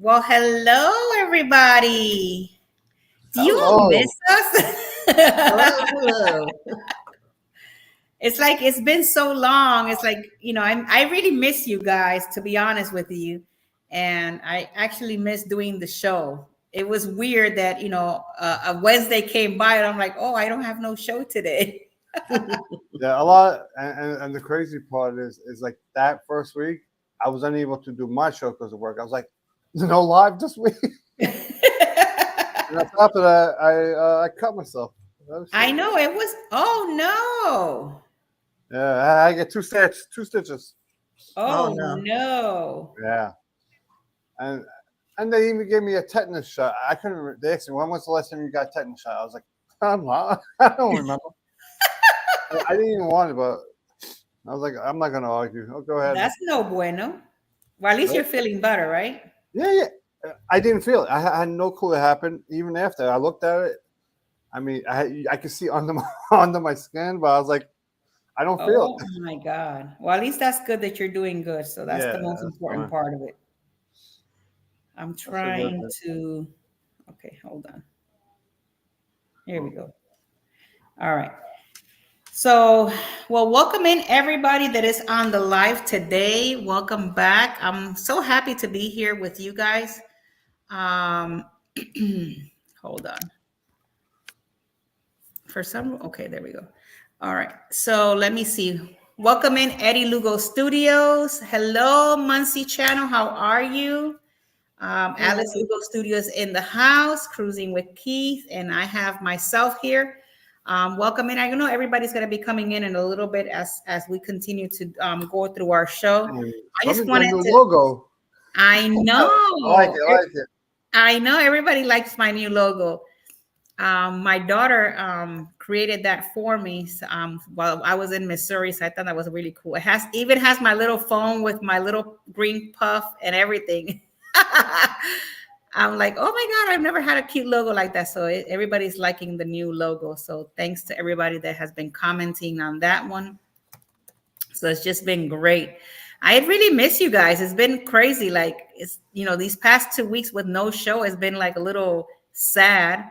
Well, hello, everybody. Do you all Hello. miss us? Hello. It's like it's been so long. It's like, I really miss you guys, to be honest with you. And I actually miss doing the show. It was weird that, a Wednesday came by and I'm like, oh, I don't have no show today. Yeah, a lot, and the crazy part is like that first week, I was unable to do my show because of work. I was like, no live this week. And on top of that, I cut myself. I know it was, oh Yeah, I get two stitches. no. Oh Oh no. no. Yeah, and and they even gave me a tetanus shot. I couldn't. They asked me when was the last time you got a tetanus shot. I was like, I'm not. I don't remember. I didn't even want it, but I was like, I'm not gonna argue. Oh, go ahead. That's no bueno. Well, at least you're feeling better, right? Yeah, yeah. I didn't feel it. I had no clue it happened. Even after I looked at it, I mean, I could see under my under my skin, but I was like, I don't feel Oh it. my God. Well, at least that's good that you're doing good. So that's Yeah, the most that's important fine. part of it. I'm That's a good trying thing. to, okay, hold on. Here we go. All right. So, well, welcome in everybody that is on the live today. Welcome back. I'm so happy to be here with you guys. Um, hold on. For some, okay, there we go. All right. So let me see. Welcome in Eddie Lugo Studios. Hello, Muncie Channel. How are you? Alice Hello. Lugo Studios in the house, cruising with Keith, and I have myself here. Welcome in. I know everybody's going to be coming in a little bit as we continue to go through our show. And I let just me get a wanted new to. logo. I I like know. it. I like it. I know everybody likes my new logo. My daughter created that for me while I was in Missouri, so I thought that was really cool. It has my little phone with my little green puff and everything. I'm like, oh my God, I've never had a cute logo like that. So everybody's liking the new logo. So thanks to everybody that has been commenting on that one. So it's just been great. I really miss you guys. It's been crazy. Like these past 2 weeks with no show has been like a little sad.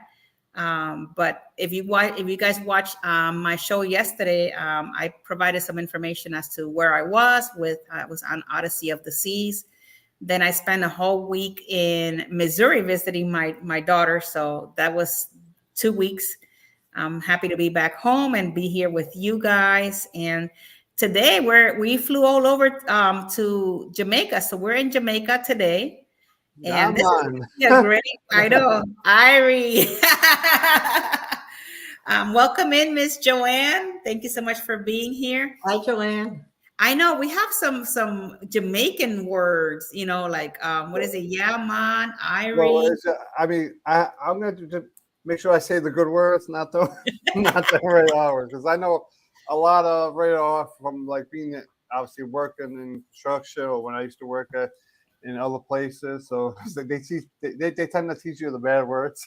But if you guys watched my show yesterday, I provided some information as to where I was with. I was on Odyssey of the Seas. Then I spent a whole week in Missouri visiting my daughter. So that was 2 weeks. I'm happy to be back home and be here with you guys. And today we flew all over to Jamaica. So we're in Jamaica today. Yeah, And this is man. gonna be a great, I know, Irie. Welcome in, Miss Joanne. Thank you so much for being here. Hi, Joanne. I know we have some Jamaican words, like what is it? Yeah, man, Well, Irie. I mean, I'm going to make sure I say the good words, not the not the radar words, because I know a lot of radar from like being obviously working in construction or when I used to work in other places. So they tend to teach you the bad words.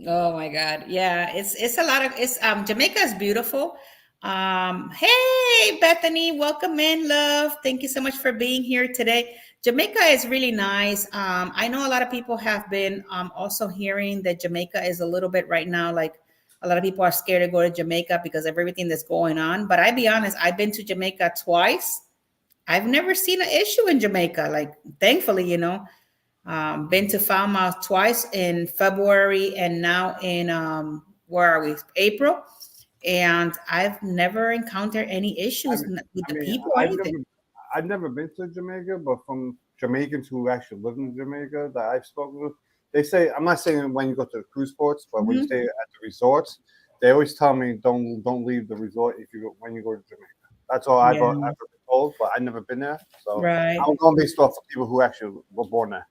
Oh my God. Yeah, it's a lot of it's Jamaica is beautiful. Hey Bethany, welcome in, love. Thank you so much for being here today. Jamaica is really nice. I know a lot of people have been also hearing that Jamaica is a little bit right now, like a lot of people are scared to go to Jamaica because of everything that's going on. But I be honest, I've been to Jamaica twice. I've never seen an issue in Jamaica. Like, thankfully, been to Falmouth twice in February and now in where are we? April. And I've never encountered any I issues mean, with I the mean, people or anything. I've never been to Jamaica, but from Jamaicans who actually live in Jamaica that I've spoken with, they say I'm not saying when you go to the cruise ports, but when you Mhm. stay at the resorts, they always tell me don't leave the resort if you when you go to Jamaica. That's all I've Yeah, ever been told, but I've never been there, so right. I'm going based off of people who actually were born there.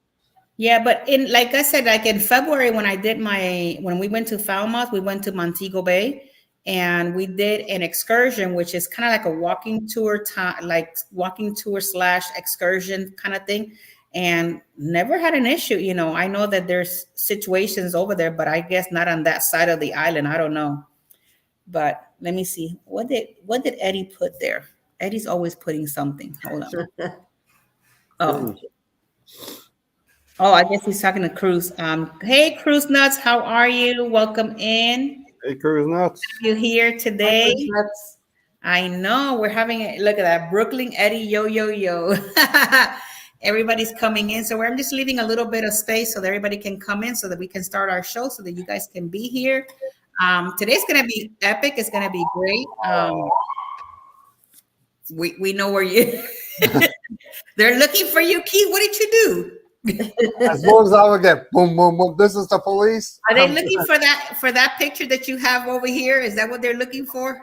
Yeah, but in like I said, like in February when we went to Falmouth, we went to Montego Bay and we did an excursion, which is kind of like a walking tour time, like walking tour slash excursion kind of thing. And never had an issue. I know that there's situations over there, but I guess not on that side of the island. I don't know. But let me see. What did Eddie put there? Eddie's always putting something. Hold on. Oh, Hmm. Oh, I guess he's talking to Cruz. Hey, Cruz Nuts, how are you? Welcome in. Hey, Cruise Nuts. You here Hi, today? Bruce Nuts. I know we're having a look at that Brooklyn Eddie yo yo yo. Everybody's coming in, so I'm just leaving a little bit of space so that everybody can come in, so that we can start our show, so that you guys can be here. Today's gonna be epic. It's gonna be great. We know where you. They're looking for you, Keith. What did you do? As long as I would get boom, boom, boom. This is the police. Are they looking for that picture that you have over here? Is that what they're looking for?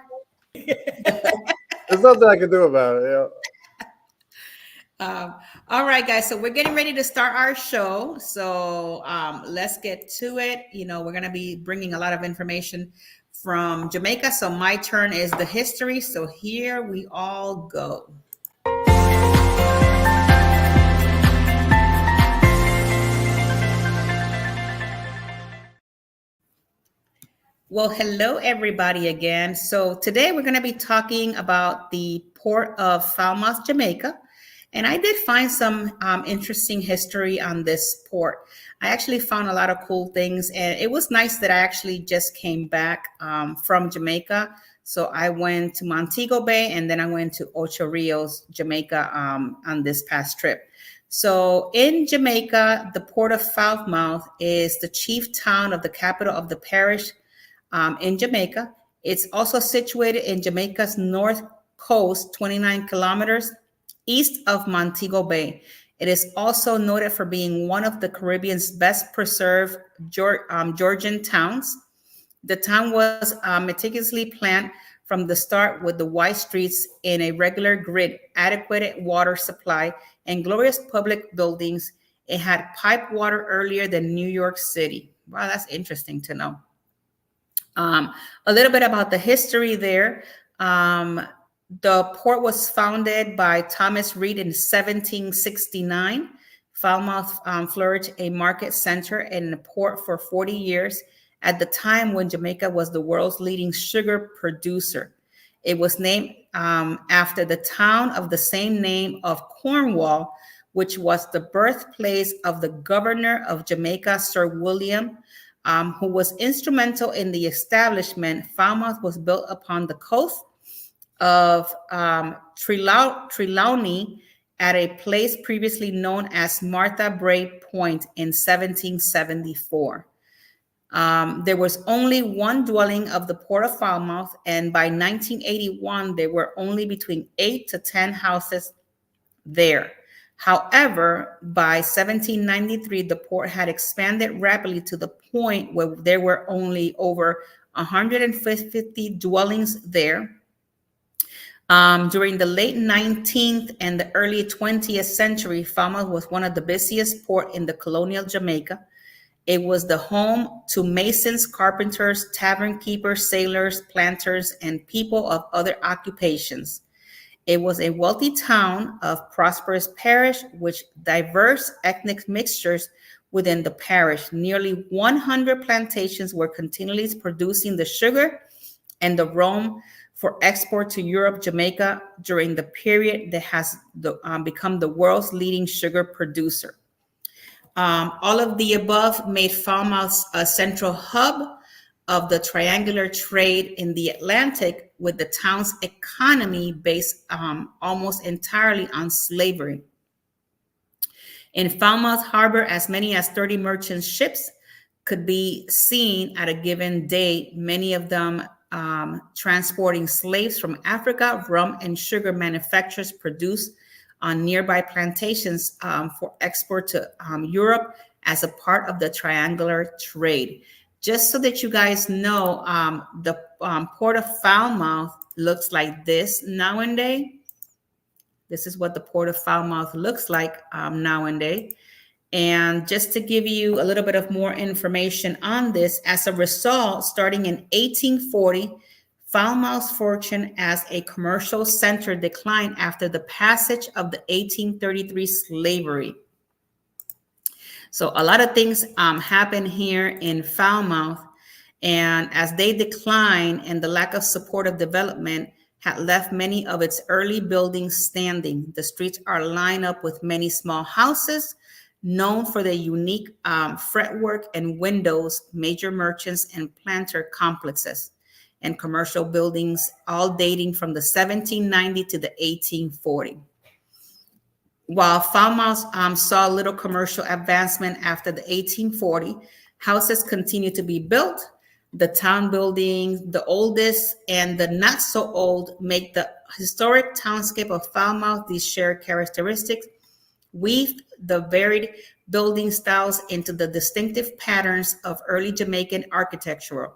There's nothing I can do about it. All right, guys. So we're getting ready to start our show. So let's get to it. We're going to be bringing a lot of information from Jamaica. So my turn is the history. So here we all go. Well, hello, everybody again. So today we're going to be talking about the port of Falmouth, Jamaica. And I did find some interesting history on this port. I actually found a lot of cool things. And it was nice that I actually just came back from Jamaica. So I went to Montego Bay and then I went to Ocho Rios, Jamaica on this past trip. So in Jamaica, the port of Falmouth is the chief town of the capital of the parish in Jamaica. It's also situated in Jamaica's north coast, 29 kilometers east of Montego Bay. It is also noted for being one of the Caribbean's best preserved Georgian towns. The town was meticulously planned from the start with the wide streets in a regular grid, adequate water supply, and glorious public buildings. It had piped water earlier than New York City. Wow, that's interesting to know. A little bit about the history there. The port was founded by Thomas Reed in 1769. Falmouth flourished a market center and a port for 40 years at the time when Jamaica was the world's leading sugar producer. It was named after the town of the same name of Cornwall, which was the birthplace of the governor of Jamaica, Sir William, who was instrumental in the establishment. Falmouth was built upon the coast of Trelawney at a place previously known as Martha Brae Point in 1774. There was only one dwelling of the port of Falmouth, and by 1981, there were only between 8 to 10 houses there. However, by 1793, the port had expanded rapidly to the point where there were only over 150 dwellings there. During the late 19th and the early 20th century, Falmouth was one of the busiest ports in the colonial Jamaica. It was the home to masons, carpenters, tavern keepers, sailors, planters, and people of other occupations. It was a wealthy town of prosperous parish with diverse ethnic mixtures within the parish. Nearly 100 plantations were continually producing the sugar and the rum for export to Europe, Jamaica, during the period that has become the world's leading sugar producer. All of the above made Falmouth a central hub of the triangular trade in the Atlantic, with the town's economy based almost entirely on slavery. In Falmouth Harbor, as many as 30 merchant ships could be seen at a given day, many of them transporting slaves from Africa. Rum and sugar manufacturers produced on nearby plantations for export to Europe as a part of the triangular trade. Just so that you guys know, the port of Falmouth looks like this nowadays. This is what the port of Falmouth looks like nowadays. And just to give you a little bit of more information on this, as a result, starting in 1840, Falmouth's fortune as a commercial center declined after the passage of the 1833 slavery. So a lot of things happen here in Falmouth, and as they decline and the lack of supportive development had left many of its early buildings standing. The streets are lined up with many small houses. known for the unique fretwork and windows, major merchants and planter complexes and commercial buildings, all dating from the 1790 to the 1840. While Falmouth saw little commercial advancement after the 1840, houses continued to be built. The town buildings, the oldest and the not so old, make the historic townscape of Falmouth. These shared characteristics weave the varied building styles into the distinctive patterns of early Jamaican architectural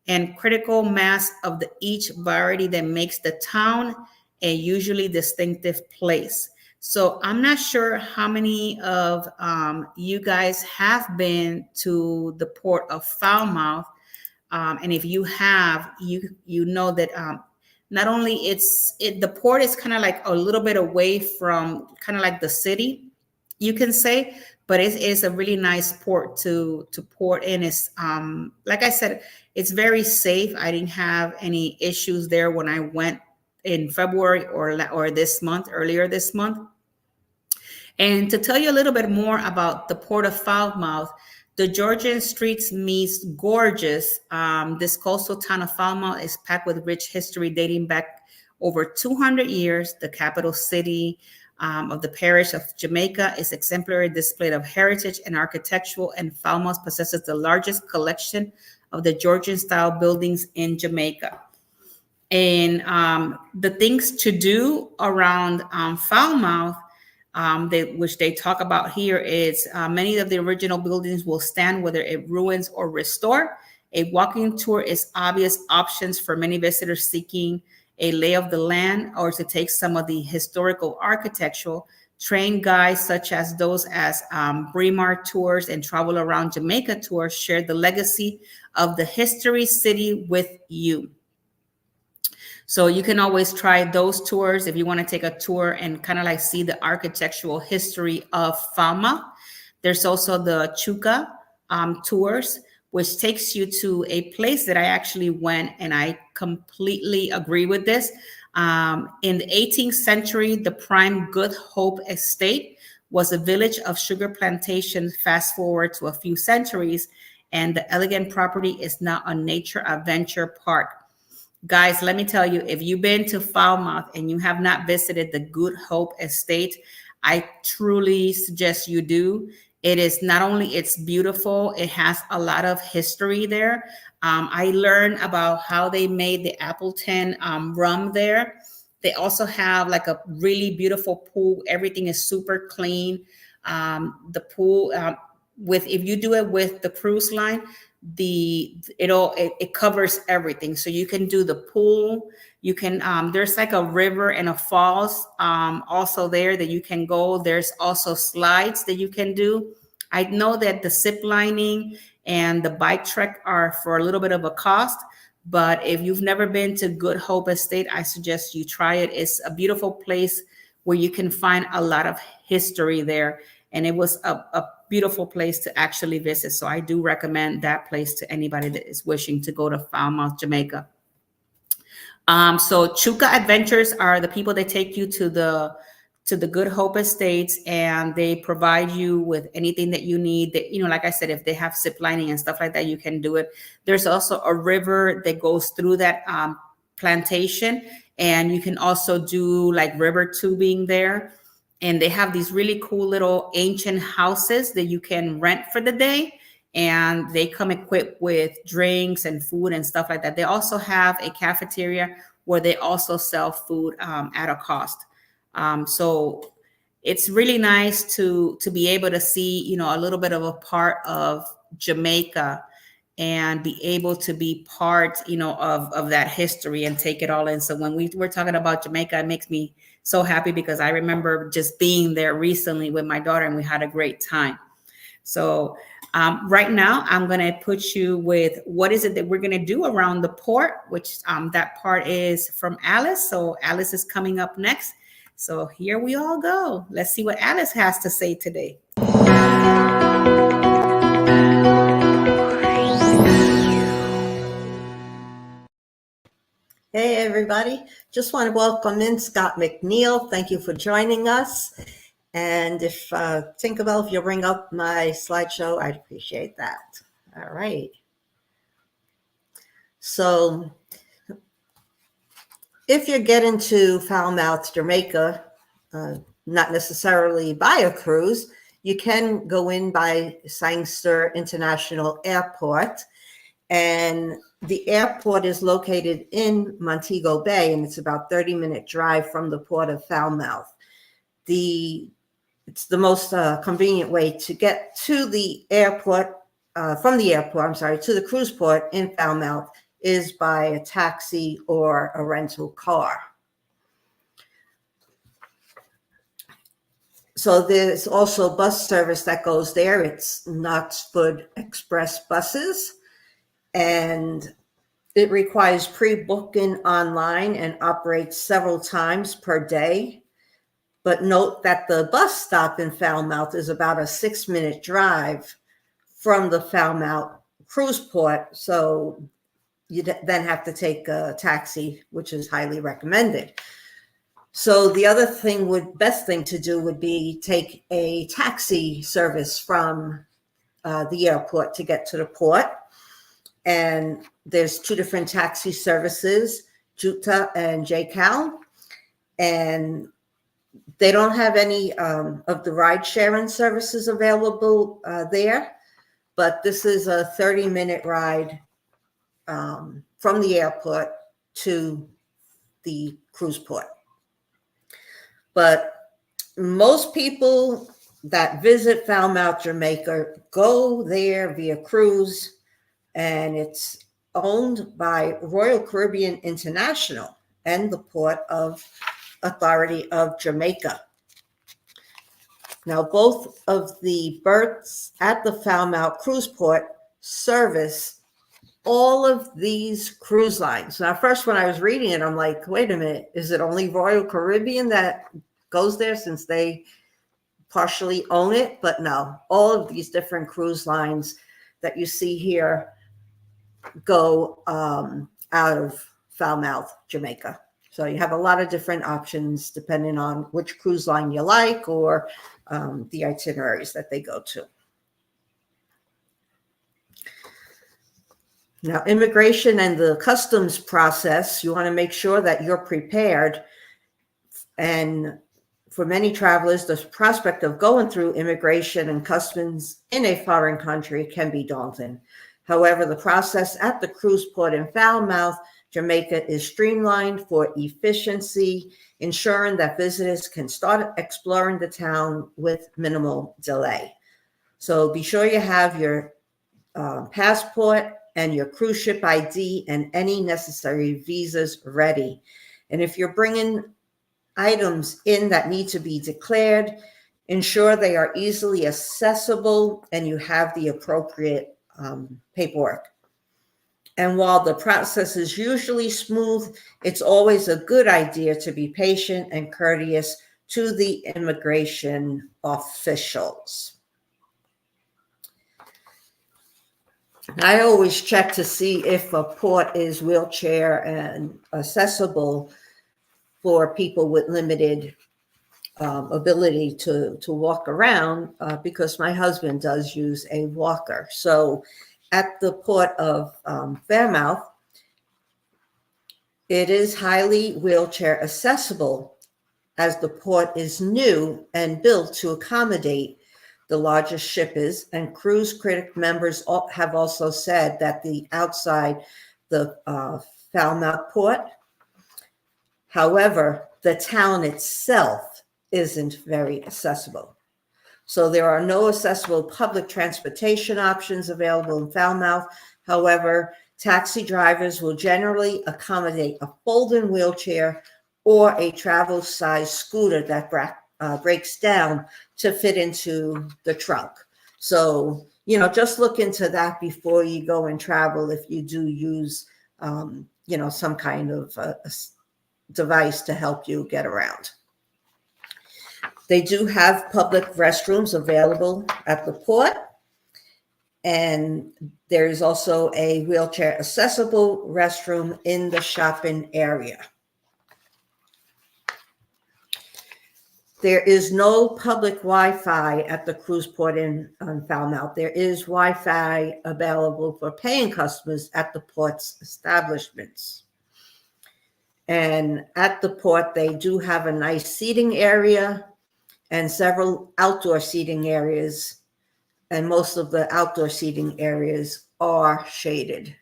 and critical mass of each variety that makes the town a usually distinctive place. So I'm not sure how many of you guys have been to the port of Falmouth, and if you have, you know that not only the port is kind of like a little bit away from kind of like the city, you can say, but it is a really nice port to port in. It's like I said, it's very safe. I didn't have any issues there when I went in February or this month, earlier this month. And to tell you a little bit more about the Port of Falmouth, the Georgian streets meets gorgeous. This coastal town of Falmouth is packed with rich history dating back over 200 years. The capital city of the parish of Jamaica is exemplary display of heritage and architectural, and Falmouth possesses the largest collection of the Georgian style buildings in Jamaica. And the things to do around Falmouth, which they talk about here, is many of the original buildings will stand whether it ruins or restore. A walking tour is obvious options for many visitors seeking a lay of the land or to take some of the historical architectural. Train guides such as those as Braemar tours and Travel Around Jamaica tours share the legacy of the history city with you. So you can always try those tours if you want to take a tour and kind of like see the architectural history of Falmouth. There's also the Chuka tours, which takes you to a place that I actually went, and I completely agree with this. In the 18th century, the prime Good Hope estate was a village of sugar plantations. Fast forward to a few centuries, and the elegant property is now a nature adventure park. Guys, let me tell you, if you've been to Falmouth and you have not visited the Good Hope estate, I truly suggest you do. It is not only it's beautiful, it has a lot of history there. I learned about how they made the Appleton rum there. They also have like a really beautiful pool. Everything is super clean. The pool, if you do it with the cruise line, it covers everything. So you can do the pool. You can there's like a river and a falls also there that you can go. There's also slides that you can do. I know that the zip lining and the bike trek are for a little bit of a cost, but if you've never been to Good Hope Estate, I suggest you try it. It's a beautiful place where you can find a lot of history there, and it was a beautiful place to actually visit. So I do recommend that place to anybody that is wishing to go to Falmouth, Jamaica. So Chuka Adventures are the people that take you to the Good Hope Estates, and they provide you with anything that you need. That, like I said, if they have zip lining and stuff like that, you can do it. There's also a river that goes through that plantation, and you can also do like river tubing there. And they have these really cool little ancient houses that you can rent for the day, and they come equipped with drinks and food and stuff like that. They also have a cafeteria where they also sell food at a cost. So it's really nice to be able to see, a little bit of a part of Jamaica and be able to be part, of that history and take it all in. So when we're talking about Jamaica, it makes me so happy because I remember just being there recently with my daughter, and we had a great time. So right now, I'm going to put you with what is it that we're going to do around the port, which that part is from Alice. So Alice is coming up next. So here we all go. Let's see what Alice has to say today. Hey, everybody. Just want to welcome in Scott McNeil. Thank you for joining us. And if Tinkerbell, if you'll bring up my slideshow, I'd appreciate that. All right. So if you're getting to Falmouth, Jamaica, not necessarily by a cruise, you can go in by Sangster International Airport. And the airport is located in Montego Bay, and it's about 30-minute drive from the port of Falmouth. It's the most convenient way to get to the airport, from the airport, I'm sorry, to the cruise port in Falmouth is by a taxi or a rental car. So there's also bus service that goes there. It's Knoxford Express buses, and it requires pre-booking online and operates several times per day. But note that the bus stop in Falmouth is about a 6-minute drive from the Falmouth cruise port. So you then have to take a taxi, which is highly recommended. So the other best thing to do would be take a taxi service from the airport to get to the port. And there's 2 different taxi services, Juta and JCal. And they don't have any of the ride sharing services available there, but this is a 30-minute ride from the airport to the cruise port. But most people that visit Falmouth, Jamaica, go there via cruise, and it's owned by Royal Caribbean International and the Port Authority of Jamaica. Now, both of the berths at the Falmouth cruise port service all of these cruise lines. Now, first, when I was reading it, I'm like, wait a minute, is it only Royal Caribbean that goes there since they partially own it? But no, all of these different cruise lines that you see here go out of Falmouth, Jamaica. So you have a lot of different options depending on which cruise line you like or the itineraries that they go to. Now, immigration and the customs process, you want to make sure that you're prepared. And for many travelers, the prospect of going through immigration and customs in a foreign country can be daunting. However, the process at the cruise port in Falmouth, Jamaica is streamlined for efficiency, ensuring that visitors can start exploring the town with minimal delay. So be sure you have your passport and your cruise ship ID and any necessary visas ready. And if you're bringing items in that need to be declared, ensure they are easily accessible and you have the appropriate paperwork. And while the process is usually smooth, it's always a good idea to be patient and courteous to the immigration officials. I always check to see if a port is wheelchair and accessible for people with limited ability to walk around, because my husband does use a walker. So at the port of Falmouth, it is highly wheelchair accessible as the port is new and built to accommodate the largest shippers, and cruise critic members have also said that the outside the Falmouth port, however, the town itself isn't very accessible. So there are no accessible public transportation options available in Falmouth. However, taxi drivers will generally accommodate a fold-in wheelchair or a travel-sized scooter that breaks down to fit into the trunk. So, just look into that before you go and travel if you do use, some kind of a device to help you get around. They do have public restrooms available at the port, and there is also a wheelchair accessible restroom in the shopping area. There is no public Wi-Fi at the cruise port in Falmouth. There is Wi-Fi available for paying customers at the port's establishments. And at the port, they do have a nice seating area and several outdoor seating areas. And most of the outdoor seating areas are shaded.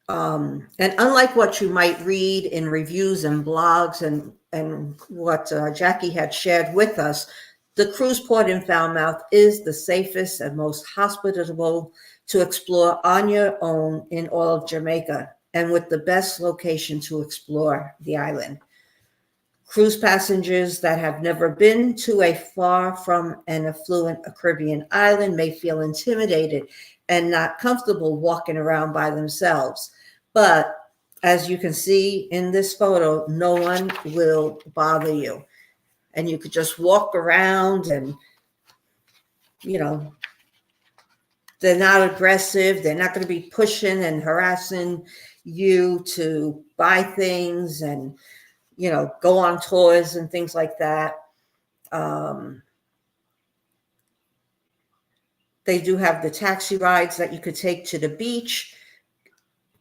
And unlike what you might read in reviews and blogs and what Jackie had shared with us, the cruise port in Falmouth is the safest and most hospitable to explore on your own in all of Jamaica, and with the best location to explore the island. Cruise passengers that have never been to a far from an affluent Caribbean island may feel intimidated and not comfortable walking around by themselves. But as you can see in this photo, no one will bother you. And you could just walk around and, you know, they're not aggressive. They're not going to be pushing and harassing you to buy things and, you know, go on tours and things like that. They do have the taxi rides that you could take to the beach.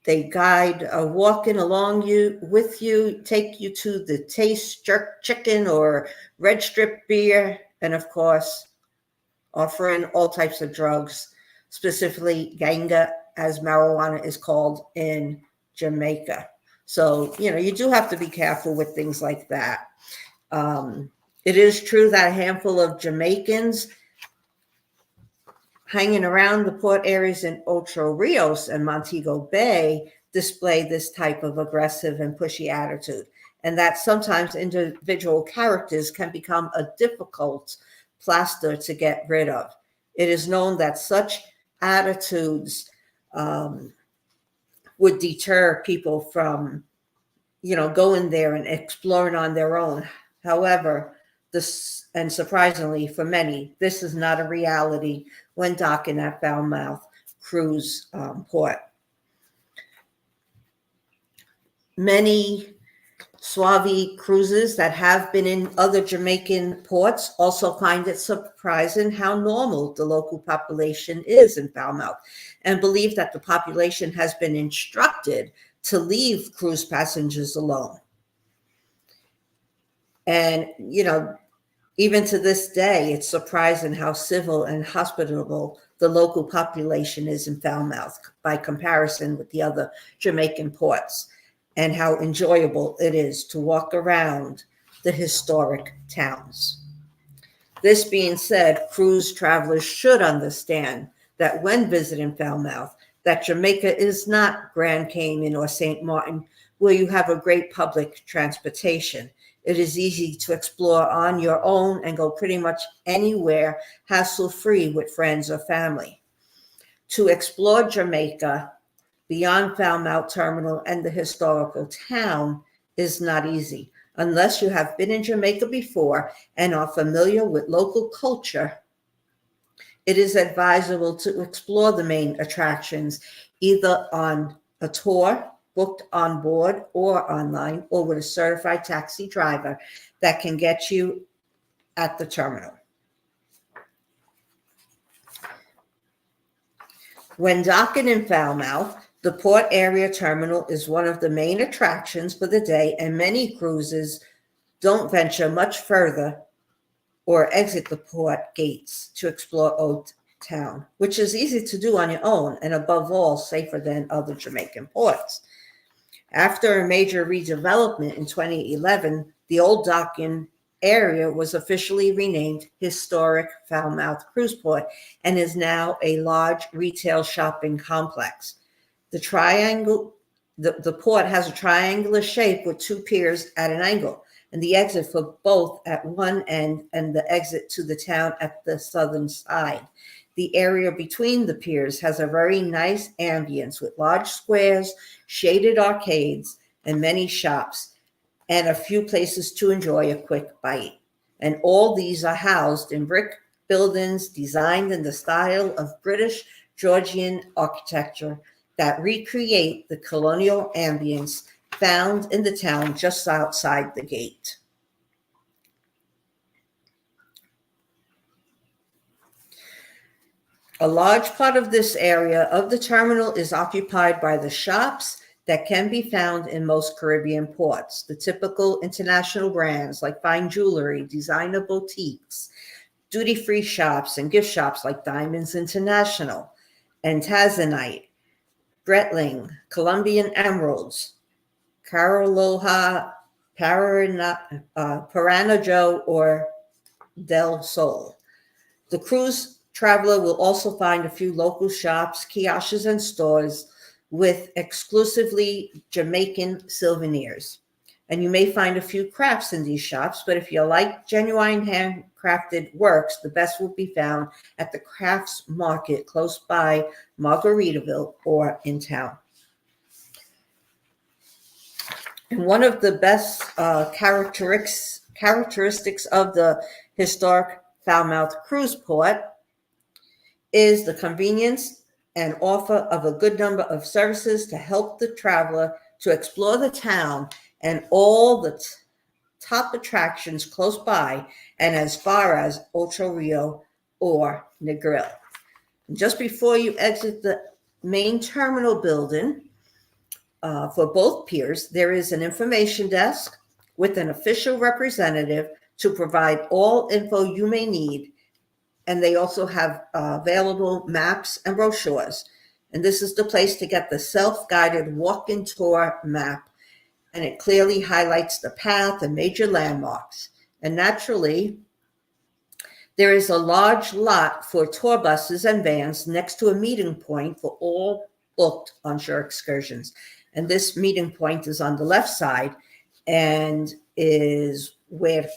They guide walking along with you, take you to the Taste Jerk Chicken or Red Strip beer, and of course, offering all types of drugs, specifically ganga, as marijuana is called in Jamaica. So, you know, you do have to be careful with things like that. It is true that a handful of Jamaicans hanging around the port areas in Ocho Rios and Montego Bay display this type of aggressive and pushy attitude, and that sometimes individual characters can become a difficult plaster to get rid of. It is known that such attitudes would deter people from, you know, going there and exploring on their own. However, this, and surprisingly for many, this is not a reality when docking at Falmouth Cruise Port. Many Suave cruises that have been in other Jamaican ports also find it surprising how normal the local population is in Falmouth, and believe that the population has been instructed to leave cruise passengers alone. And, you know, even to this day, it's surprising how civil and hospitable the local population is in Falmouth by comparison with the other Jamaican ports, and how enjoyable it is to walk around the historic towns. This being said, cruise travelers should understand that when visiting Falmouth, that Jamaica is not Grand Cayman or St. Martin, where you have a great public transportation. It is easy to explore on your own and go pretty much anywhere hassle-free with friends or family. To explore Jamaica beyond Falmouth Terminal and the historical town is not easy. Unless you have been in Jamaica before and are familiar with local culture, it is advisable to explore the main attractions either on a tour booked on board or online, or with a certified taxi driver that can get you at the terminal. When docking in Falmouth, the port area terminal is one of the main attractions for the day, and many cruises don't venture much further or exit the port gates to explore Old Town, which is easy to do on your own and above all safer than other Jamaican ports. After a major redevelopment in 2011, the old docking area was officially renamed Historic Falmouth Cruise Port and is now a large retail shopping complex. The port has a triangular shape with two piers at an angle, and the exit for both at one end and the exit to the town at the southern side. The area between the piers has a very nice ambience with large squares, shaded arcades, and many shops, and a few places to enjoy a quick bite. And all these are housed in brick buildings designed in the style of British Georgian architecture that recreate the colonial ambience found in the town just outside the gate. A large part of this area of the terminal is occupied by the shops that can be found in most Caribbean ports. The typical international brands like fine jewelry, designer boutiques, duty-free shops, and gift shops like Diamonds International and Tanzanite, Bretling, Colombian Emeralds, Caroloha, Paranajo, or Del Sol. The cruise traveler will also find a few local shops, kiosks, and stores with exclusively Jamaican souvenirs. And you may find a few crafts in these shops, but if you like genuine handcrafted works, the best will be found at the crafts market close by Margaritaville or in town. And one of the best characteristics of the historic Falmouth cruise port is the convenience and offer of a good number of services to help the traveler to explore the town and all the top attractions close by and as far as Ocho Rio or Negril. Just before you exit the main terminal building, for both piers, there is an information desk with an official representative to provide all info you may need. And they also have available maps and brochures. And this is the place to get the self-guided walk-in tour map. And it clearly highlights the path and major landmarks. And naturally, there is a large lot for tour buses and vans next to a meeting point for all booked onshore excursions. And this meeting point is on the left side and is where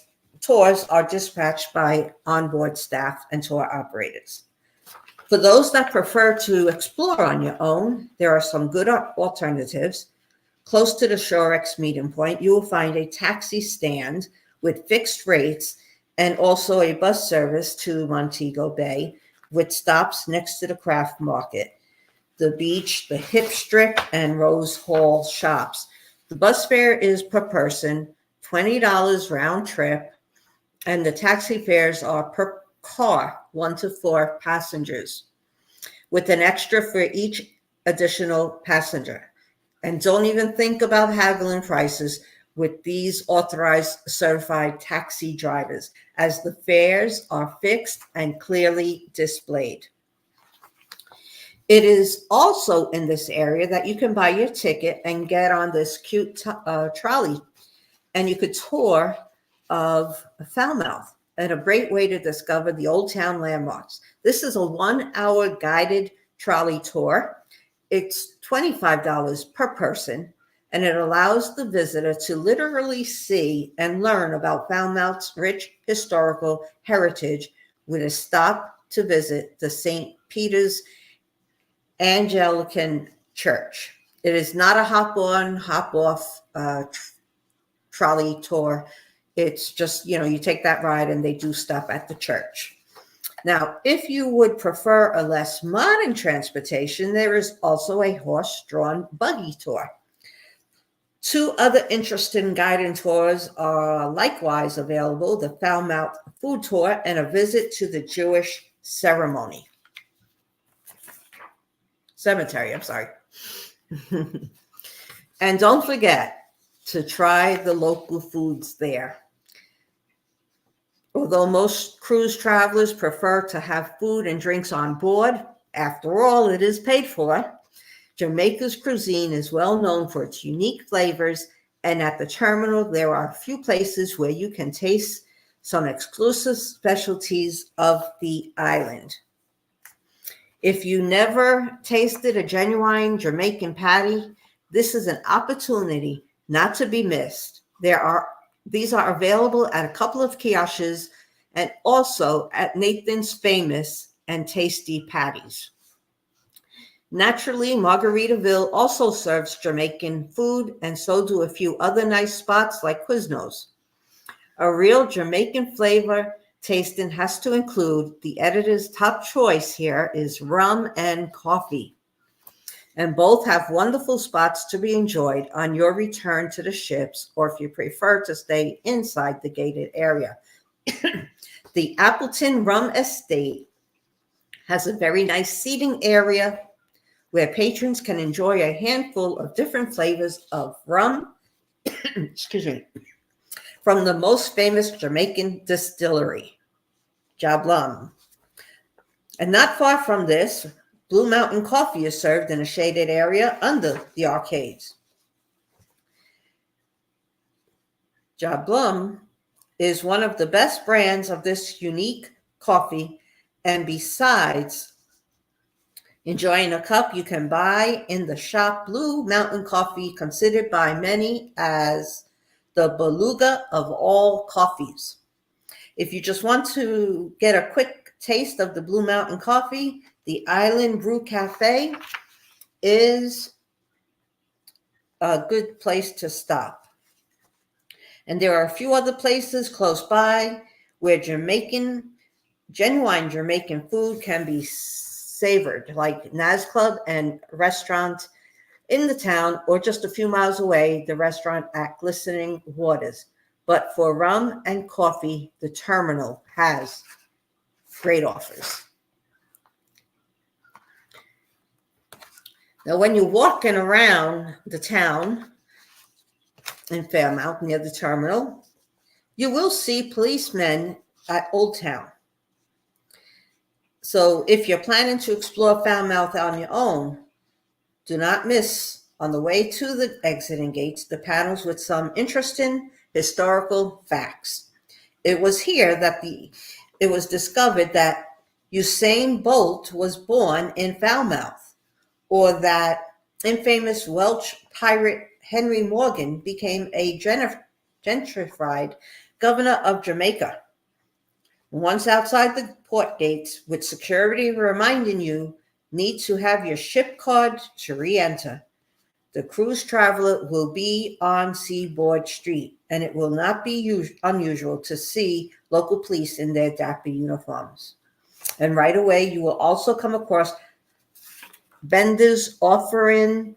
tours are dispatched by onboard staff and tour operators. For those that prefer to explore on your own, there are some good alternatives. Close to the Shorex meeting point, you will find a taxi stand with fixed rates and also a bus service to Montego Bay with stops next to the craft market, the beach, the Hip Strip, and Rose Hall shops. The bus fare is per person, $20 round trip, and the taxi fares are per car, 1 to 4 passengers, with an extra for each additional passenger. And don't even think about haggling prices with these authorized certified taxi drivers, as the fares are fixed and clearly displayed. It is also in this area that you can buy your ticket and get on this cute trolley, and you could tour of Falmouth, and a great way to discover the old town landmarks. This is a 1-hour guided trolley tour. It's $25 per person, and it allows the visitor to literally see and learn about Falmouth's rich historical heritage with a stop to visit the St. Peter's Anglican Church. It is not a hop-on, hop-off trolley tour. It's just, you take that ride and they do stop at the church. Now, if you would prefer a less modern transportation, there is also a horse-drawn buggy tour. 2 other interesting guided tours are likewise available: the Falmouth food tour and a visit to the Jewish cemetery. And don't forget to try the local foods there. Although most cruise travelers prefer to have food and drinks on board, after all, it is paid for. Jamaica's cuisine is well known for its unique flavors, and at the terminal, there are a few places where you can taste some exclusive specialties of the island. If you never tasted a genuine Jamaican patty, this is an opportunity not to be missed. These are available at a couple of kiosks and also at Nathan's Famous and Tasty Patties. Naturally, Margaritaville also serves Jamaican food, and so do a few other nice spots like Quiznos. A real Jamaican flavor tasting has to include the editor's top choice here is rum and coffee. and both have wonderful spots to be enjoyed on your return to the ships, or if you prefer to stay inside the gated area. The Appleton Rum Estate has a very nice seating area where patrons can enjoy a handful of different flavors of rum, excuse me, from the most famous Jamaican distillery, Jablum. And not far from this, Blue Mountain Coffee is served in a shaded area under the arcades. Jablum is one of the best brands of this unique coffee, and besides enjoying a cup, you can buy in the shop Blue Mountain Coffee, considered by many as the beluga of all coffees. If you just want to get a quick taste of the Blue Mountain Coffee, the Island Brew Cafe is a good place to stop. And there are a few other places close by where genuine Jamaican food can be savored, like Naz Club and restaurant in the town, or just a few miles away, the restaurant at Glistening Waters. But for rum and coffee, the terminal has great offers. Now, when you're walking around the town in Falmouth near the terminal, you will see policemen at Old Town. So if you're planning to explore Falmouth on your own, do not miss, on the way to the exiting gates, the panels with some interesting historical facts. It was here that it was discovered that Usain Bolt was born in Falmouth, or that infamous Welsh pirate Henry Morgan became a gentrified governor of Jamaica. Once outside the port gates, with security reminding you need to have your ship card to re-enter, the cruise traveler will be on Seaboard Street, and it will not be unusual to see local police in their dapper uniforms. And right away, you will also come across vendors offering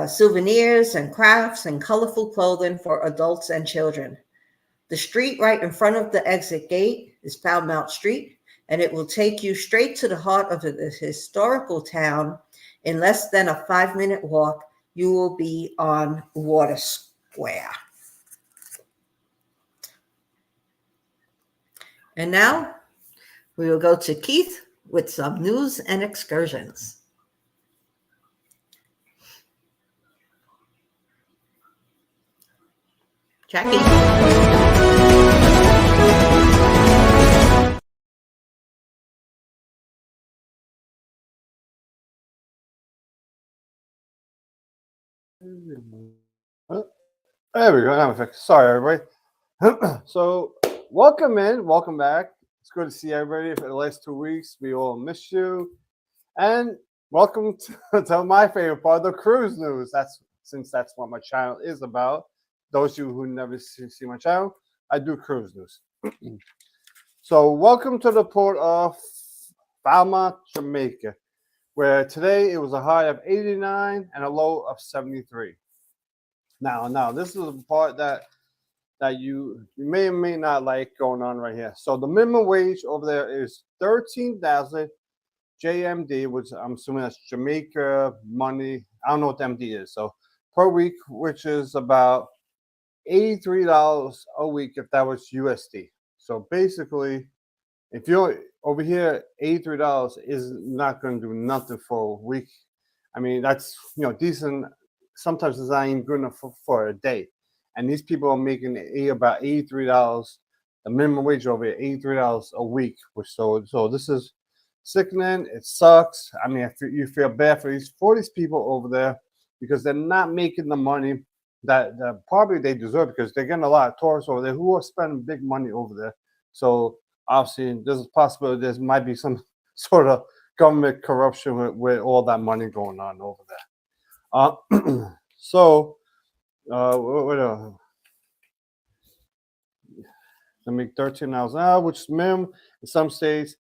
souvenirs and crafts and colorful clothing for adults and children. The street right in front of the exit gate is Falmouth Street, and it will take you straight to the heart of the historical town. In less than a 5-minute walk, you will be on Water Square. And now we will go to Keith with some news and excursions. Jackie. There we go. Now I'm fixed. Sorry, everybody. So, welcome back. It's good to see everybody for the last 2 weeks. We all missed you, and welcome to my favorite part, the cruise news. Since that's what my channel is about. Those of you who never see my channel, I do cruise news. So, welcome to the port of Falmouth, Jamaica, where today it was a high of 89 and a low of 73. Now this is the part that you may or may not like going on right here. So the minimum wage over there is 13,000 JMD, which I'm assuming that's Jamaica money. I don't know what the MD is. So per week, which is about $83 a week if that was USD. So basically, if you're over here, $83 is not going to do nothing for a week. I mean, that's decent. Sometimes it's not even good enough for a day. And these people are making about $83, the minimum wage over here, $83 a week. So this is sickening. It sucks. I mean, you feel bad for these people over there because they're not making the money that probably they deserve, because they're getting a lot of tourists over there who are spending big money over there. So obviously, there's a possibility there might be some sort of government corruption with all that money going on over there. So, they make $13 an hour, which is minimum in some states.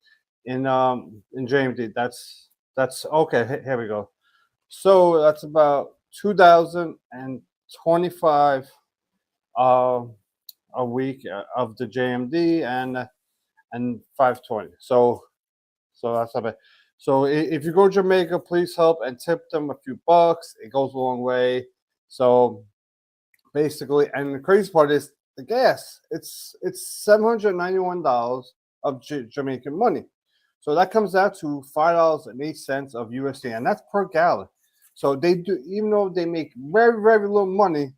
In JMD, that's okay. Here we go. So that's about 2,025 uh, a week of the JMD and 520. So that's not bad. So if you go to Jamaica, please help and tip them a few bucks. It goes a long way. So basically, and the crazy part is the gas. It's $791 of Jamaican money. So that comes out to $5.08 of USD, and that's per gallon. So they do, even though they make very, very little money,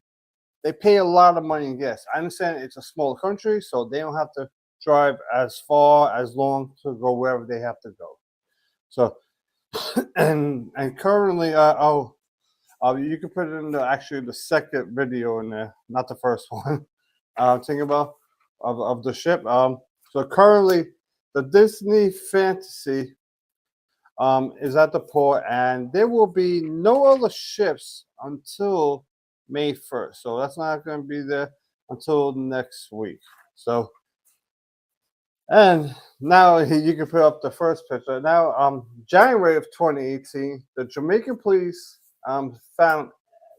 they pay a lot of money in gas. I understand it's a small country, so they don't have to drive as far, as long to go wherever they have to go. So, and currently, you can put it in actually the second video in there, not the first one. Think about of the ship. So currently, the Disney Fantasy is at the port, and there will be no other ships until May 1st. So that's not going to be there until next week. So, and now you can put up the first picture. Now, January of 2018, the Jamaican police found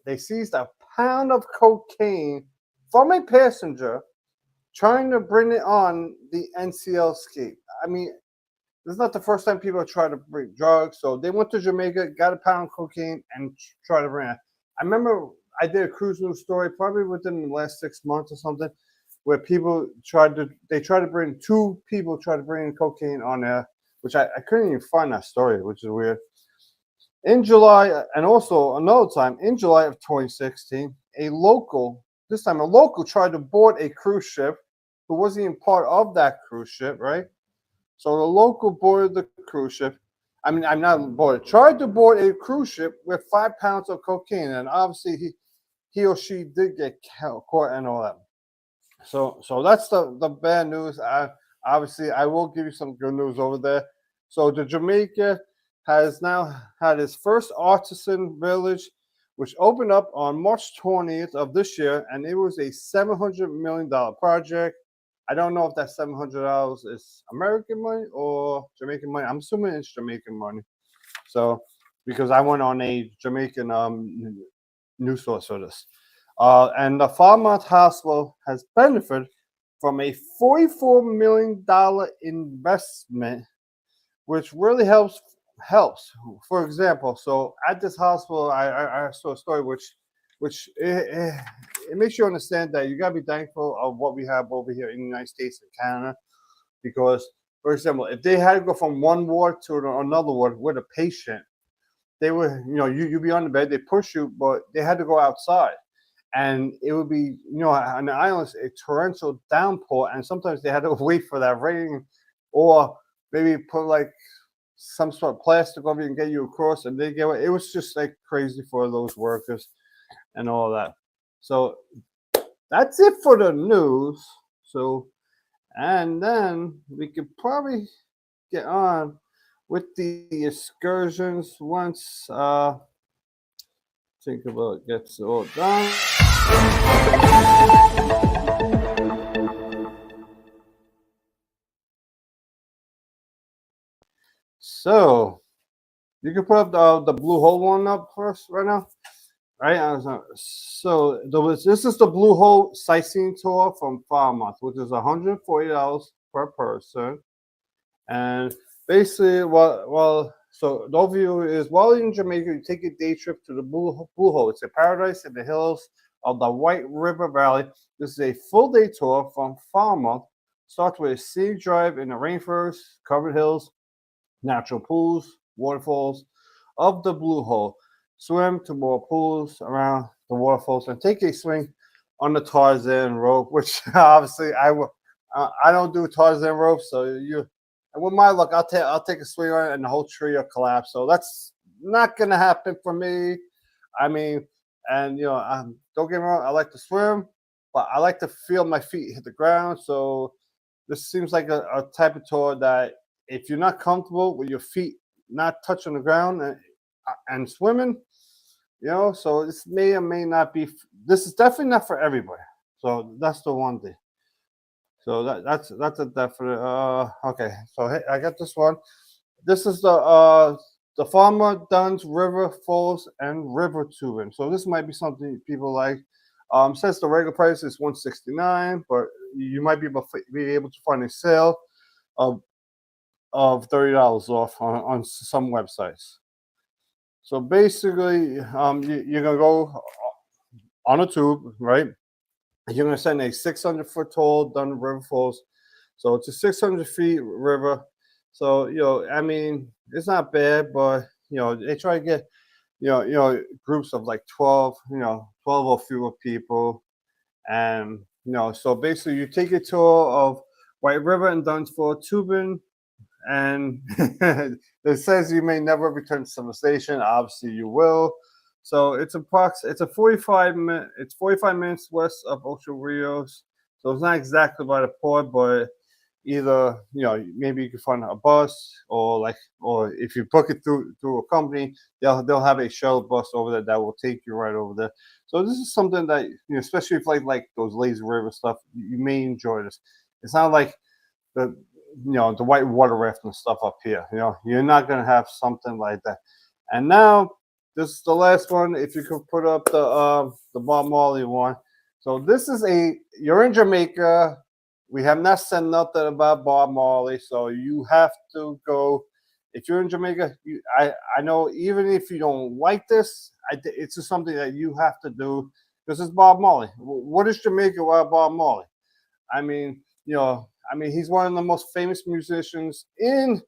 they seized a pound of cocaine from a passenger trying to bring it on the NCL escape. I mean, this is not the first time people try to bring drugs. So they went to Jamaica, got a pound of cocaine, and tried to bring it. I remember I did a cruise news story probably within the last 6 months or something, where people tried to bring two people tried to bring cocaine on there, which I couldn't even find that story, which is weird. In July, and also another time in July of 2016, this time a local tried to board a cruise ship who wasn't even part of that cruise ship, right? So the local boarded the cruise ship. I mean, I'm not boarded. Tried to board a cruise ship with 5 pounds of cocaine, and obviously he or she did get caught and all that. So that's the bad news. Obviously I will give you some good news over there. So the Jamaica has now had its first artisan village, which opened up on March 20th of this year, and it was a $700 million project. I don't know if that $700 is American money or Jamaican money. I'm assuming it's Jamaican money. So because I went on a Jamaican news source for this. And the Falmouth Hospital has benefited from a $44 million investment, which really helps. For example, so at this hospital, I saw a story which it makes you understand that you gotta be thankful of what we have over here in the United States and Canada, because, for example, if they had to go from one ward to another ward with a patient, they would, you be on the bed, they push you, but they had to go outside. And it would be, on the islands, a torrential downpour, and sometimes they had to wait for that rain, or maybe put like some sort of plastic over you and get you across, and they get it was just like crazy for those workers and all that. So that's it for the news. So, and then we could probably get on with the excursions once think about it gets all done. So you can put up the Blue Hole one up first right now, right? So this is the Blue Hole sightseeing tour from Falmouth, which is $140 per person, and basically, so the overview is while you're in Jamaica, you take a day trip to the Blue Hole. It's a paradise in the hills of the White River Valley. This is a full day tour from Falmouth. Starts with a scenic drive in the rainforest, covered hills, natural pools, waterfalls of the Blue Hole. Swim to more pools around the waterfalls and take a swing on the Tarzan rope, which obviously I don't do Tarzan rope, so and with my luck, I'll take a swing on it and the whole tree will collapse. So that's not gonna happen for me. I mean, and don't get me wrong, I like to swim, but I like to feel my feet hit the ground. So this seems like a type of tour that if you're not comfortable with your feet not touching the ground and swimming, so this may or may not be. This is definitely not for everybody. So that's the one thing. So that's a definite. Okay, so hey, I got this one. This is the the Farmer, Duns, River Falls, and River Tubing. So this might be something people like. Says the regular price is $169, but you might be able to find a sale of $30 off on some websites. So basically, you're gonna go on a tube, right? You're gonna send a 600-foot tall Dun River Falls. So it's a 600 feet river. So I mean, it's not bad, but they try to get groups of like 12, 12 or fewer people, and so basically you take a tour of White River and Dunsford tubing, and it says you may never return to Summer Station. Obviously, you will. So it's it's a 45 minutes west of Ocho Rios. So it's not exactly by the port, but either maybe you can find a bus, or if you book it through a company, they'll have a shuttle bus over there that will take you right over there. So this is something that especially if like those lazy river stuff, you may enjoy this. It's not like the the white water rafting stuff up here. You're not gonna have something like that. And now this is the last one. If you could put up the Bob Marley one. So this is you're in Jamaica. We have not said nothing about Bob Marley, so you have to go. If you're in Jamaica, I know even if you don't like this, it's just something that you have to do because it's Bob Marley. What is Jamaica without Bob Marley? I mean, he's one of the most famous musicians in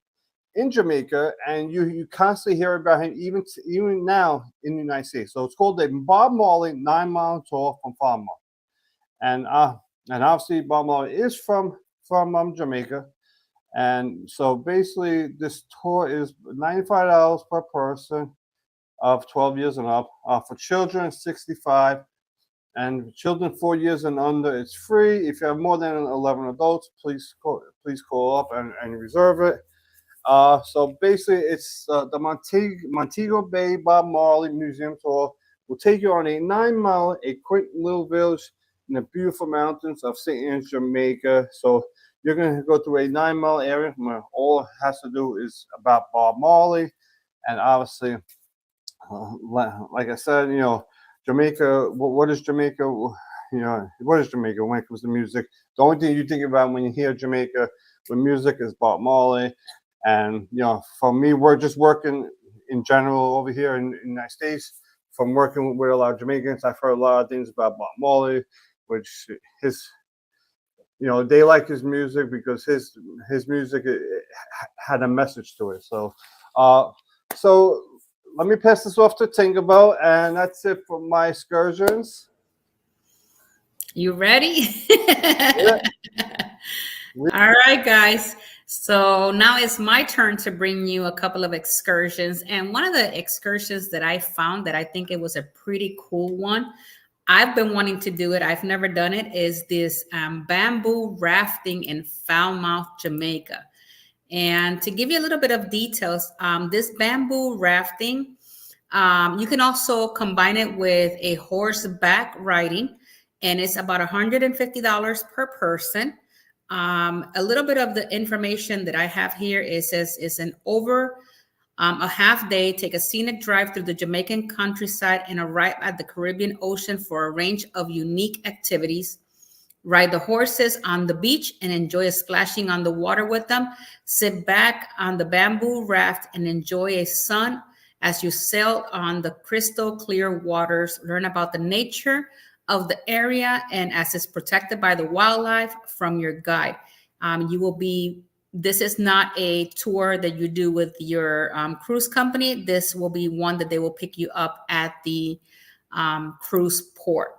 Jamaica, and you constantly hear about him even now in the United States. So it's called the Bob Marley 9 Mile Tour from Falmouth, and obviously Bob Marley is from Jamaica, and so basically this tour is $95 per person of 12 years and up. For children, 65. And children 4 years and under, it's free. If you have more than 11 adults, please call up and reserve it. So basically, it's the Montego Bay Bob Marley Museum Tour will take you on a 9-mile, a quaint little village in the beautiful mountains of St. Anne's, Jamaica. So you're going to go through a 9-mile area where all it has to do is about Bob Marley, and obviously, like I said, Jamaica. What is Jamaica? What is Jamaica when it comes to music? The only thing you think about when you hear Jamaica with music is Bob Marley. And for me, we're just working in general over here in the United States. From working with a lot of Jamaicans, I've heard a lot of things about Bob Marley, which they like his music because his music had a message to it. So let me pass this off to Tinkerbell, and that's it for my excursions. You ready? Yeah. All right, guys. So now it's my turn to bring you a couple of excursions. And one of the excursions that I found that I think it was a pretty cool one, I've been wanting to do it, I've never done it, is this bamboo rafting in Falmouth, Jamaica. And to give you a little bit of details, this bamboo rafting, you can also combine it with a horseback riding, and it's about $150 per person. A little bit of the information that I have here is an over a half day, take a scenic drive through the Jamaican countryside and arrive at the Caribbean Ocean for a range of unique activities. Ride the horses on the beach and enjoy a splashing on the water with them. Sit back on the bamboo raft and enjoy a sun as you sail on the crystal clear waters. Learn about the nature of the area and as it's protected by the wildlife from your guide. This is not a tour that you do with your cruise company. This will be one that they will pick you up at the cruise port.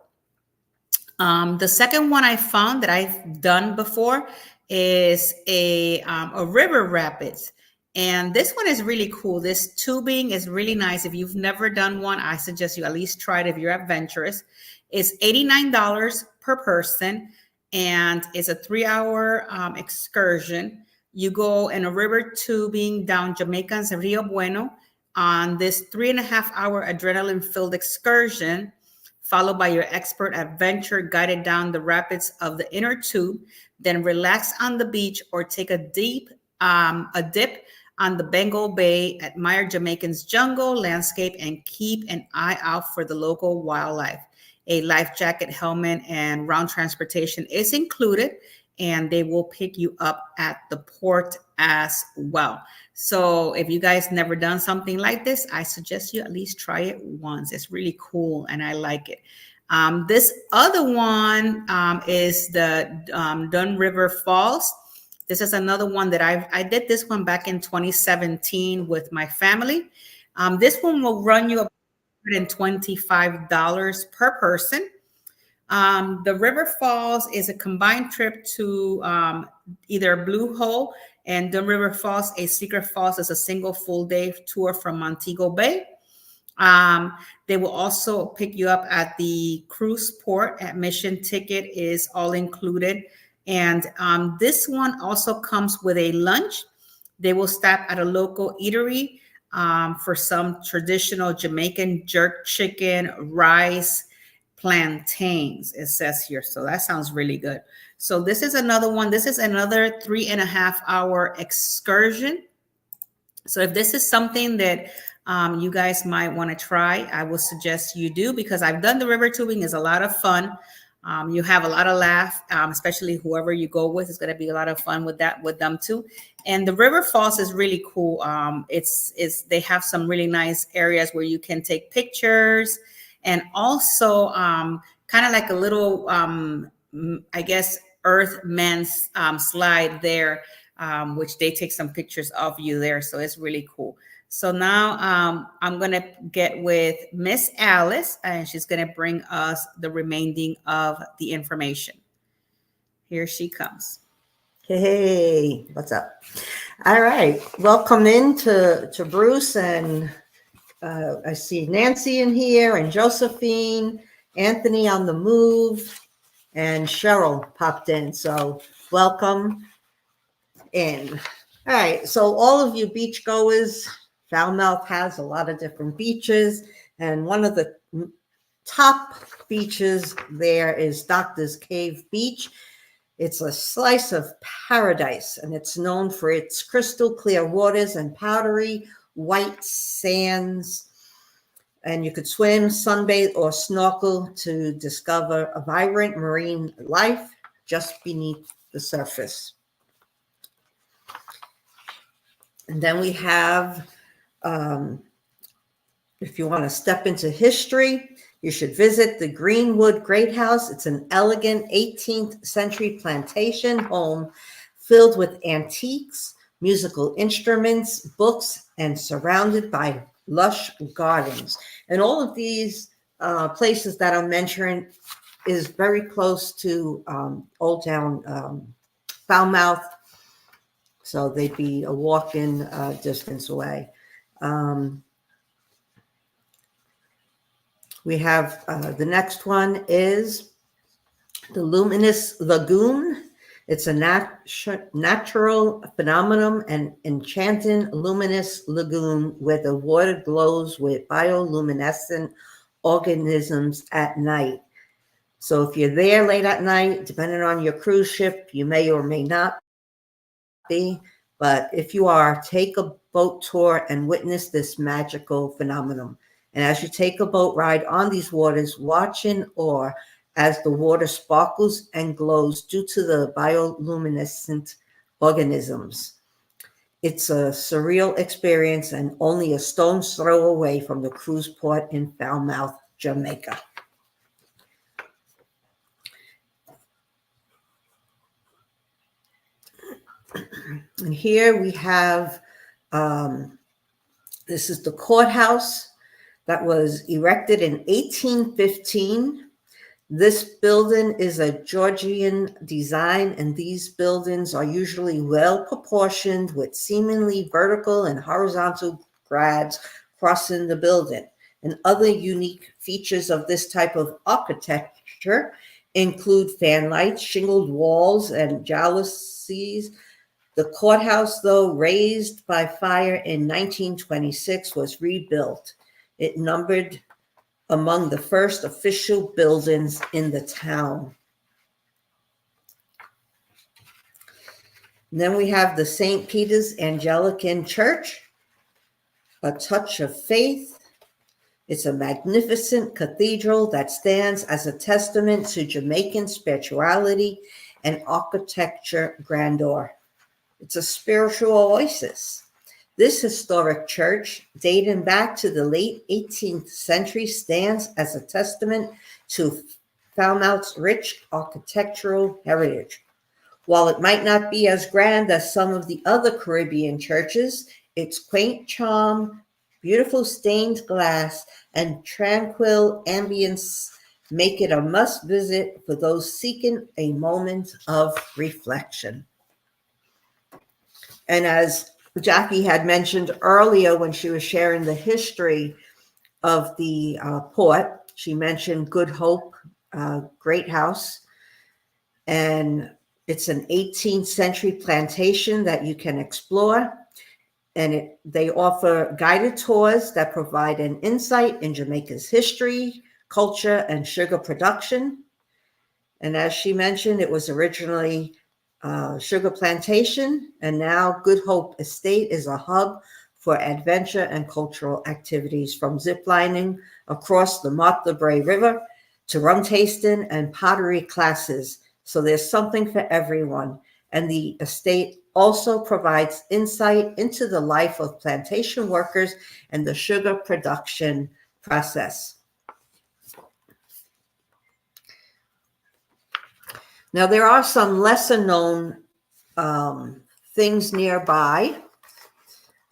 The second one I found that I've done before is a river rapids. And this one is really cool. This tubing is really nice. If you've never done one, I suggest you at least try it if you're adventurous. It's $89 per person, and it's a 3-hour excursion. You go in a river tubing down Jamaica's Rio Bueno on this 3.5-hour adrenaline-filled excursion, followed by your expert adventure guided down the rapids of the inner tube. Then relax on the beach or take a dip on the Bengal Bay, admire Jamaican's jungle landscape, and keep an eye out for the local wildlife. A life jacket, helmet, and round transportation is included, and they will pick you up at the port as well. So if you guys never done something like this, I suggest you at least try it once. It's really cool, and I like it. This other one is the Dun River Falls. This is another one that I did this one back in 2017 with my family. This one will run you $125 per person. The River Falls is a combined trip to either Blue Hole and the River Falls. A Secret Falls is a single full day tour from Montego Bay. They will also pick you up at the cruise port. Admission ticket is all included. And this one also comes with a lunch. They will stop at a local eatery for some traditional Jamaican jerk chicken, rice, plantains, it says here. So that sounds really good. So this is another one. This is another 3.5-hour excursion. So if this is something that you guys might want to try, I would suggest you do, because I've done the river tubing. It's a lot of fun. You have a lot of laugh, especially whoever you go with. It's going to be a lot of fun with them too. And the River Falls is really cool. They have some really nice areas where you can take pictures, and also kind of like a little, I guess, Earthman's slide there, which they take some pictures of you there. So it's really cool. So now I'm going to get with Miss Alice, and she's going to bring us the remaining of the information. Here she comes. Hey, what's up? All right. Welcome in to Bruce, and I see Nancy in here, and Josephine, Anthony on the move, and Cheryl popped in. So welcome in. All right. So all of you beachgoers, Falmouth has a lot of different beaches, and one of the top beaches there is Doctor's Cave Beach. It's a slice of paradise, and it's known for its crystal clear waters and powdery white sands. And you could swim, sunbathe, or snorkel to discover a vibrant marine life just beneath the surface. And then we have, if you want to step into history, you should visit the Greenwood Great House. It's an elegant 18th century plantation home filled with antiques, musical instruments, books, and surrounded by lush gardens. And all of these places that I'm mentioning is very close to Old Town Falmouth. So they'd be a walk-in distance away. We have the next one is the Luminous Lagoon. It's a natural phenomenon and enchanting luminous lagoon where the water glows with bioluminescent organisms at night. So if you're there late at night, depending on your cruise ship, you may or may not be. But if you are, take a boat tour and witness this magical phenomenon. And as you take a boat ride on these waters, watch in awe as the water sparkles and glows due to the bioluminescent organisms. It's a surreal experience and only a stone's throw away from the cruise port in Falmouth, Jamaica. And here we have, this is the courthouse that was erected in 1815. This building is a Georgian design, and these buildings are usually well proportioned with seemingly vertical and horizontal grads crossing the building. And other unique features of this type of architecture include fan lights, shingled walls, and jalousies. The courthouse, though razed by fire in 1926, was rebuilt. It numbered among the first official buildings in the town. And then we have the St. Peter's Anglican Church, a touch of faith. It's a magnificent cathedral that stands as a testament to Jamaican spirituality and architecture grandeur. It's a spiritual oasis. This historic church, dating back to the late 18th century, stands as a testament to Falmouth's rich architectural heritage. While it might not be as grand as some of the other Caribbean churches, its quaint charm, beautiful stained glass, and tranquil ambience make it a must visit for those seeking a moment of reflection. And as Jackie had mentioned earlier when she was sharing the history of the port, she mentioned Good Hope Great House. And it's an 18th century plantation that you can explore. And they offer guided tours that provide an insight in Jamaica's history, culture, and sugar production. And as she mentioned, it was originally sugar plantation, and now Good Hope Estate is a hub for adventure and cultural activities, from ziplining across the Martha Brae River to rum tasting and pottery classes. So there's something for everyone. And the estate also provides insight into the life of plantation workers and the sugar production process. Now, there are some lesser known things nearby.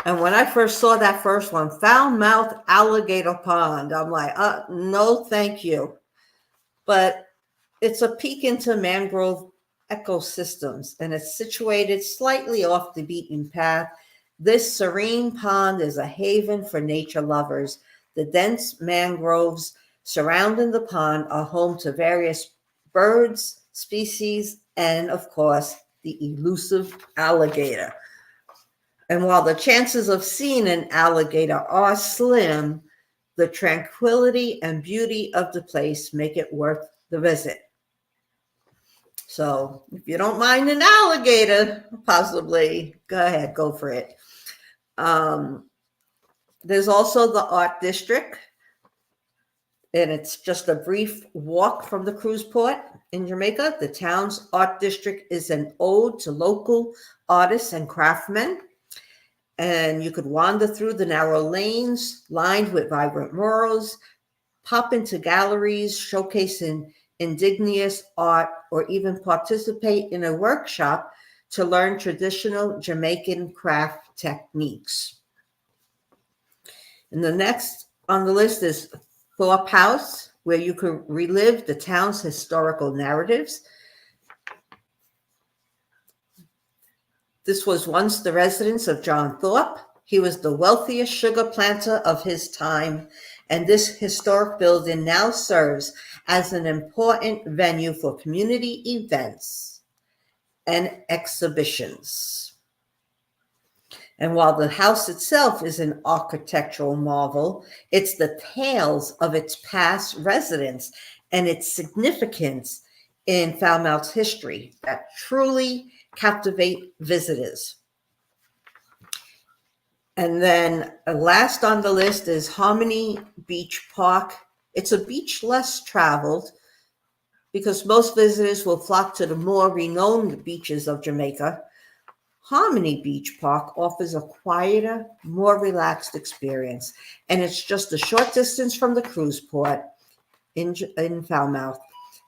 And when I first saw that first one, Falmouth Alligator Pond, I'm like, no, thank you. But it's a peek into mangrove ecosystems, and it's situated slightly off the beaten path. This serene pond is a haven for nature lovers. The dense mangroves surrounding the pond are home to various birds, species, and of course, the elusive alligator. And while the chances of seeing an alligator are slim, the tranquility and beauty of the place make it worth the visit. So if you don't mind an alligator, possibly, go ahead, go for it. There's also the Art District, and it's just a brief walk from the cruise port in Jamaica. The town's Art District is an ode to local artists and craftsmen. And you could wander through the narrow lanes lined with vibrant murals, pop into galleries showcasing indigenous art, or even participate in a workshop to learn traditional Jamaican craft techniques. And the next on the list is Thorpe House, where you can relive the town's historical narratives. This was once the residence of John Thorpe. He was the wealthiest sugar planter of his time, and this historic building now serves as an important venue for community events and exhibitions. And while the house itself is an architectural marvel, it's the tales of its past residents and its significance in Falmouth's history that truly captivate visitors. And then last on the list is Harmony Beach Park. It's a beach less traveled because most visitors will flock to the more renowned beaches of Jamaica. Harmony Beach Park offers a quieter, more relaxed experience, and it's just a short distance from the cruise port in Falmouth.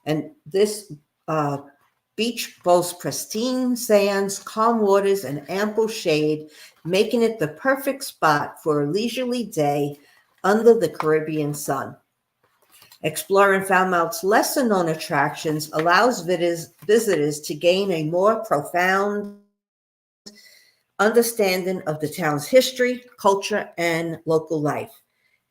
And this beach boasts pristine sands, calm waters, and ample shade, making it the perfect spot for a leisurely day under the Caribbean sun. Exploring Falmouth's lesser-known attractions allows visitors to gain a more profound understanding of the town's history, culture, and local life.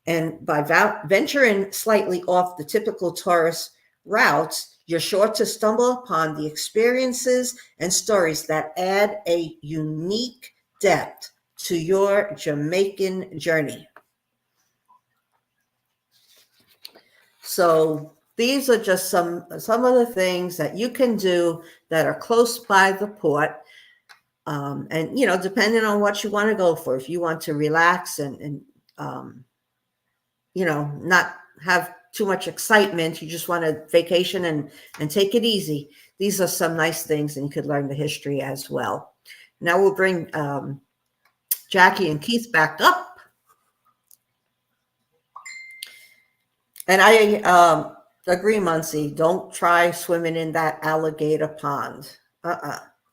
And by venturing slightly off the typical tourist routes, you're sure to stumble upon the experiences and stories that add a unique depth to your Jamaican journey. So these are just some of the things that you can do that are close by the port. And, depending on what you want to go for, if you want to relax and not have too much excitement, you just want a vacation and take it easy. These are some nice things, and you could learn the history as well. Now we'll bring Jackie and Keith back up. And I agree, Muncie, don't try swimming in that alligator pond.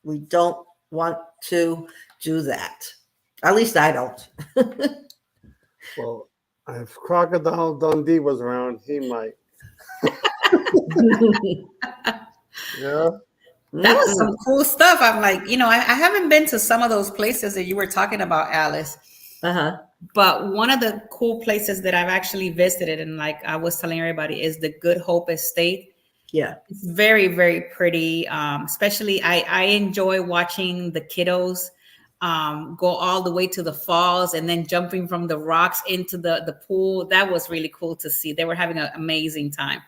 We don't want to do that. At least I don't. Well, if Crocodile Dundee was around, he might. Yeah. That was some cool stuff. I'm like, I haven't been to some of those places that you were talking about, Alice. But one of the cool places that I've actually visited, and like I was telling everybody, is the Good Hope Estate. Yeah. It's very, very pretty. Especially I enjoy watching the kiddos go all the way to the falls and then jumping from the rocks into the pool. That was really cool to see. They were having an amazing time.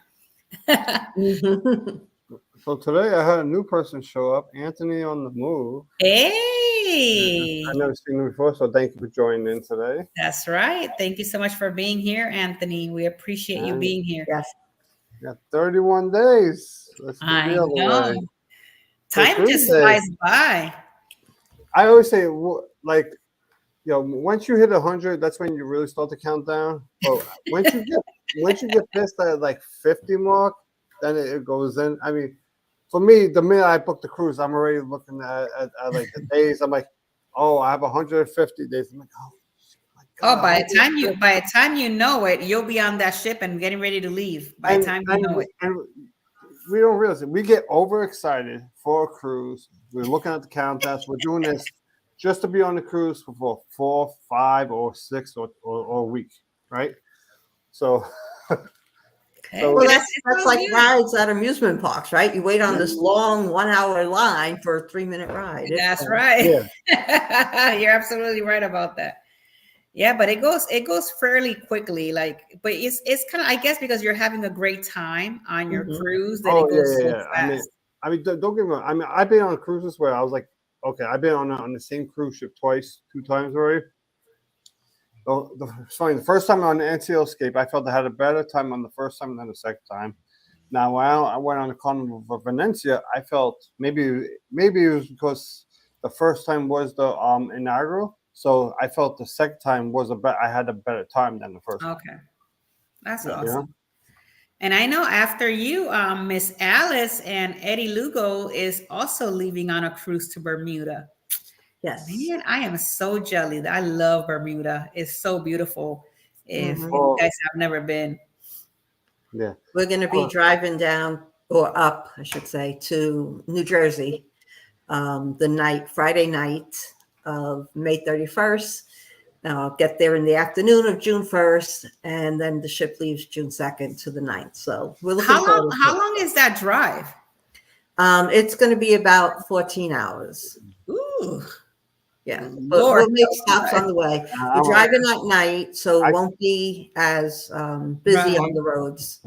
So today I had a new person show up, Anthony on the move. Hey. I've never seen him before, so thank you for joining in today. That's right. Thank you so much for being here, Anthony. We appreciate you being here. Yes. Yeah, 31 days. I know. Time just flies by. I always say, like, once you hit 100, that's when you really start to count down. But once you get past that like 50 mark, then it goes in. I mean, for me, the minute I book the cruise, I'm already looking at like the days. I'm like, oh, I have 150 days. I'm like, oh my God. By the time you know it, you'll be on that ship and getting ready to leave. By the time you know it. And we don't realize it. We get overexcited for a cruise. We're looking at the countdowns. We're doing this just to be on the cruise for 4, 5, or 6 or a week, right? So. Well, that's like rides at amusement parks, right? You wait on this long 1-hour line for a 3-minute ride. That's right. Yeah. You're absolutely right about that. Yeah, but it goes fairly quickly. But it's kind of, I guess, because you're having a great time on your cruise that it goes so fast. I mean, don't get me wrong. I mean, I've been on cruises where I was like, okay, I've been on the same cruise ship 2 times already. It's funny. The first time on the NCL Escape, I felt I had a better time on the first time than the second time. Now, when I went on the Carnival of Valencia, I felt maybe it was because the first time was the inaugural, so I felt the second time I had a better time than the first. Okay, that's awesome. And I know after you, Miss Alice and Eddie Lugo is also leaving on a cruise to Bermuda. Yes. Man, I am so jelly. I love Bermuda. It's so beautiful. If you guys have never been. Yeah. We're going to be driving down or up, I should say, to New Jersey Friday night of May 31st. I'll get there in the afternoon of June 1st, and then the ship leaves June 2nd to the 9th. So we're looking forward to it. How long is that drive? It's going to be about 14 hours. Ooh. Yeah, but we'll make stops on the way. We're driving at night, so it won't be as busy on the roads.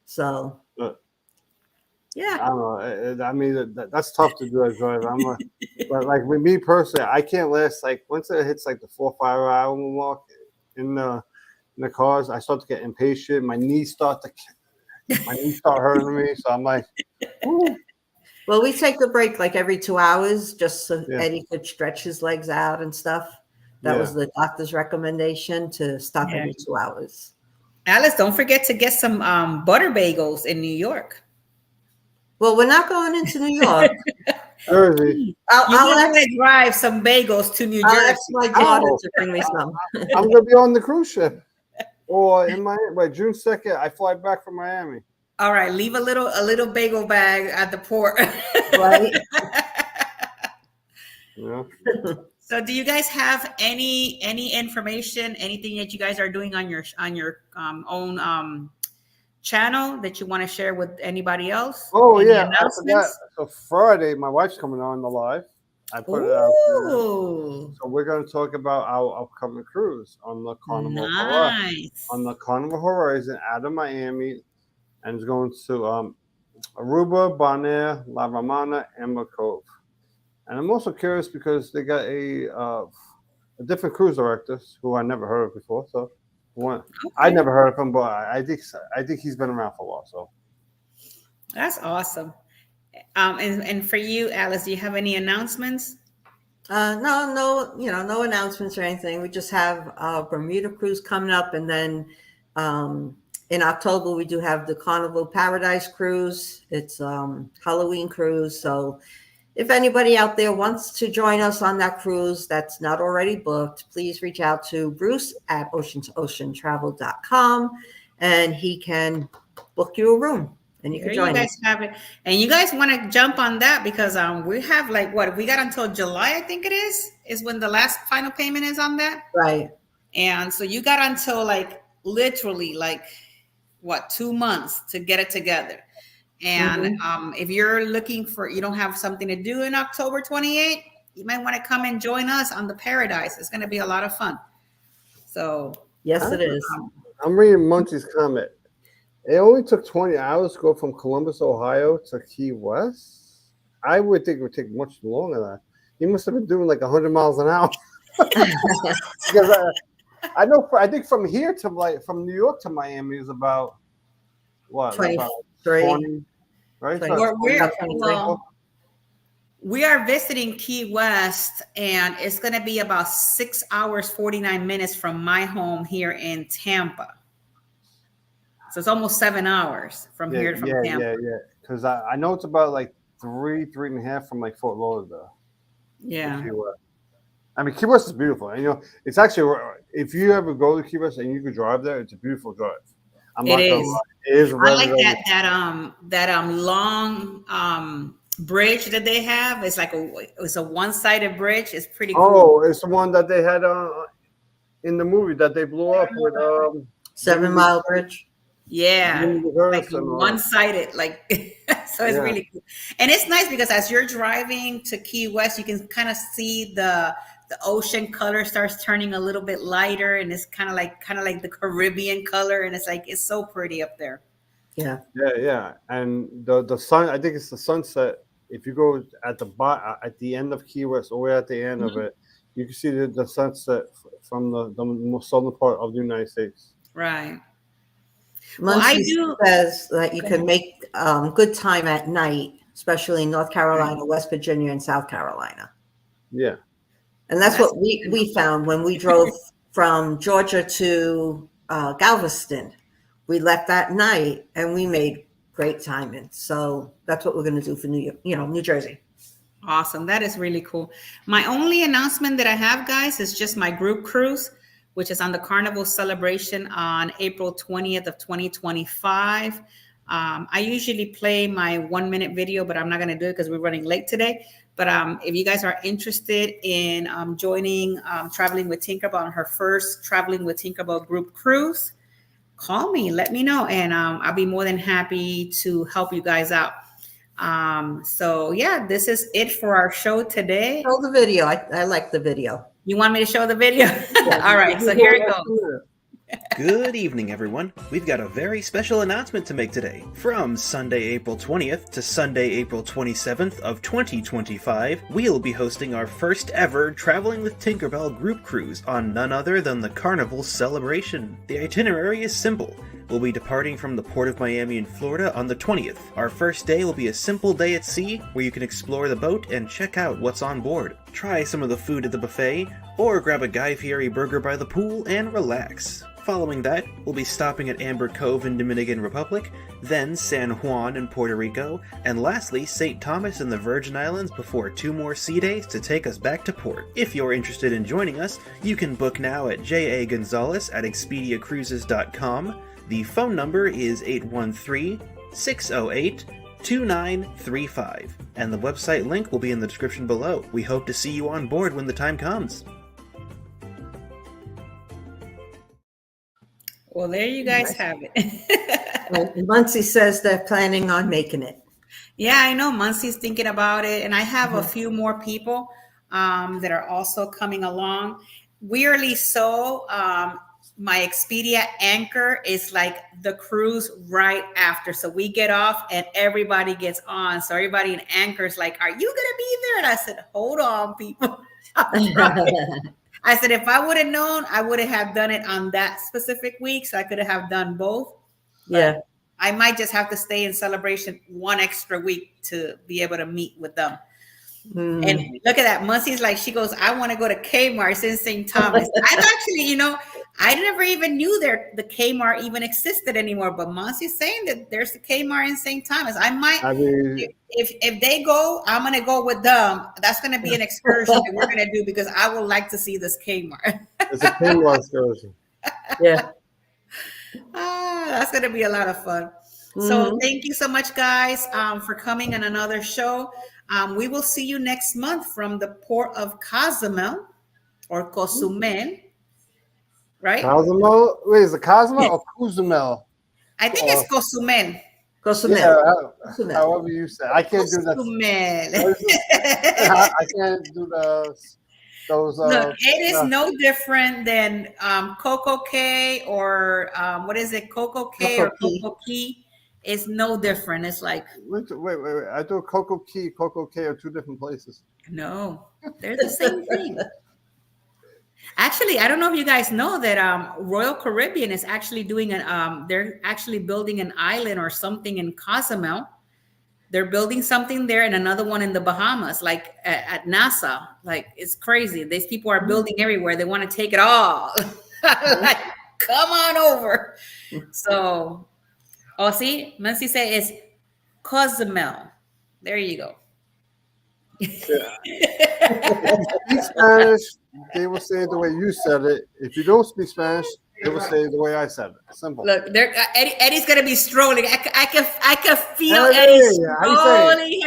So, yeah. I don't know. I mean, that's tough to do as a driver. But like with me personally, I can't last. Like once it hits like the 4 or 5 hour mark in the cars, I start to get impatient. My knees start hurting me. So I'm like, ooh. Well, we take a break like every 2 hours just so Eddie could stretch his legs out and stuff. That was the doctor's recommendation, to stop every 2 hours. Alice, don't forget to get some butter bagels in New York. Well, we're not going into New York. Jersey. I'll drive some bagels to New Jersey. I'll ask my daughter to bring me some. I'm going to be on the cruise ship. Or by June 2nd, I fly back from Miami. All right, leave a little bagel bag at the port. Right. Yeah. So, do you guys have any information, anything that you guys are doing on your own channel that you want to share with anybody else? Oh, yeah, I forgot. So Friday, my wife's coming on the live. I put it out there. So we're going to talk about our upcoming cruise on the Carnival. Nice. On the Carnival Horizon out of Miami. And it's going to Aruba, Bonaire, La Romana, Amber Cove. And I'm also curious because they got a different cruise director who I never heard of before. So I Okay. never heard of him, but I think he's been around for a while. So That's awesome. And for you, Alice, do you have any announcements? No announcements or anything. We just have Bermuda cruise coming up, and then in October we do have the Carnival Paradise cruise. It's Halloween cruise. So if anybody out there wants to join us on that cruise that's not already booked, please reach out to Bruce at ocean2oceantravel.com, and he can book you a room. And you There can you join guys us. have it. And you guys want to jump on that because we have we got until July, I think it is when the last final payment is on that. Right. And so you got until literally 2 months to get it together. And if you're looking you don't have something to do in October 28th, you might want to come and join us on the Paradise. It's going to be a lot of fun. So Yes, it is. I'm reading Muncie's comment. It only took 20 hours to go from Columbus, Ohio to Key West. I would think it would take much longer than that. He must have been doing 100 miles an hour. Because I think from here to from New York to Miami is about what? 23. About 20, right? 20. We are visiting Key West, and it's going to be about 6 hours, 49 minutes from my home here in Tampa. So it's almost 7 hours from here to Tampa. Yeah. Because I know it's about 3.5 from Fort Lauderdale. Yeah. I mean, Key West is beautiful. And, it's actually, if you ever go to Key West and you could drive there, it's a beautiful drive. It is. It is. I like that long bridge that they have. It's it's a one-sided bridge. It's pretty cool. Oh, it's the one that they had in the movie that they blew up with 7 Mile Bridge. Yeah, one-sided, so it's really cool. And it's nice because as you're driving to Key West, you can kind of see the ocean color starts turning a little bit lighter, and it's kind of like the Caribbean color, and it's so pretty up there. Yeah. And the sun, I think it's the sunset. If you go at the end of Key West, or way at the end of it, you can see the sunset from the southern part of the United States. Right. Muncie says that you can make good time at night, especially in North Carolina, West Virginia, and South Carolina. Yeah. And that's what we found when we drove from Georgia to Galveston. We left that night and we made great timing. So that's what we're going to do for New Jersey. Awesome. That is really cool. My only announcement that I have, guys, is just my group cruise, which is on the Carnival Celebration on April 20th of 2025. I usually play my 1-minute video, but I'm not going to do it because we're running late today. But if you guys are interested in joining Traveling with Tinkerbell on her first Traveling with Tinkerbell group cruise, call me, let me know, and I'll be more than happy to help you guys out. So yeah, this is it for our show today. Show the video. I like the video. You want me to show the video? All right, so here it goes. Good evening, everyone. We've got a very special announcement to make today. From Sunday, April 20th to Sunday, April 27th of 2025, we'll be hosting our first ever Traveling with Tinkerbell group cruise on none other than the Carnival Celebration. The itinerary is simple. We'll be departing from the Port of Miami in Florida on the 20th. Our first day will be a simple day at sea where you can explore the boat and check out what's on board. Try some of the food at the buffet, or grab a Guy Fieri burger by the pool and relax. Following that, we'll be stopping at Amber Cove in Dominican Republic, then San Juan in Puerto Rico, and lastly St. Thomas in the Virgin Islands before 2 more sea days to take us back to port. If you're interested in joining us, you can book now at J.A. Gonzalez at ExpediaCruises.com. The phone number is 813-608-2935, and the website link will be in the description below. We hope to see you on board when the time comes. Well, there you guys have it. Muncie says they're planning on making it. Yeah, I know Muncie's thinking about it, and I have a few more people that are also coming along. Weirdly so, my Expedia anchor is like the cruise right after. So we get off and everybody gets on. So everybody in anchor is like, are you going to be there? And I said, hold on, people. I said, if I would have known, I would have done it on that specific week. So I could have done both. Yeah. I might just have to stay in Celebration one extra week to be able to meet with them. And look at that. Muncie's like, she goes, I want to go to Kmart. It's in St. Thomas. I'm actually, I never even knew the Kmart even existed anymore. But Muncie's saying that there's a Kmart in St. Thomas. I mean, if they go, I'm going to go with them. That's going to be an excursion that we're going to do because I would like to see this Kmart. It's a Kmart excursion. Yeah. That's going to be a lot of fun. So thank you so much, guys, for coming on another show. We will see you next month from the port of Cozumel or Cozumel, right? Cozumel? Wait, is it Cozumel or Cozumel? I think it's Cozumel. Cozumel. Yeah, however you say. I can't do that. Cozumel. I can't do those. Look, it is no different than Coco Cay or what is it? Coco Cay or Coco Key. It's no different. It's like wait. I thought Coco Cay are two different places. No, they're the same thing. Actually, I don't know if you guys know that Royal Caribbean is actually doing they're actually building an island or something in Cozumel. They're building something there and another one in the Bahamas, like at NASA. Like, it's crazy. These people are building everywhere. They want to take it all. Like, come on over. So, see, Muncie said it's Cozumel. There you go. Yeah. If you speak Spanish, they will say it the way you said it. If you don't speak Spanish, they will say it the way I said it. Simple. Look, Eddie's gonna be strolling. I can feel Eddie strolling.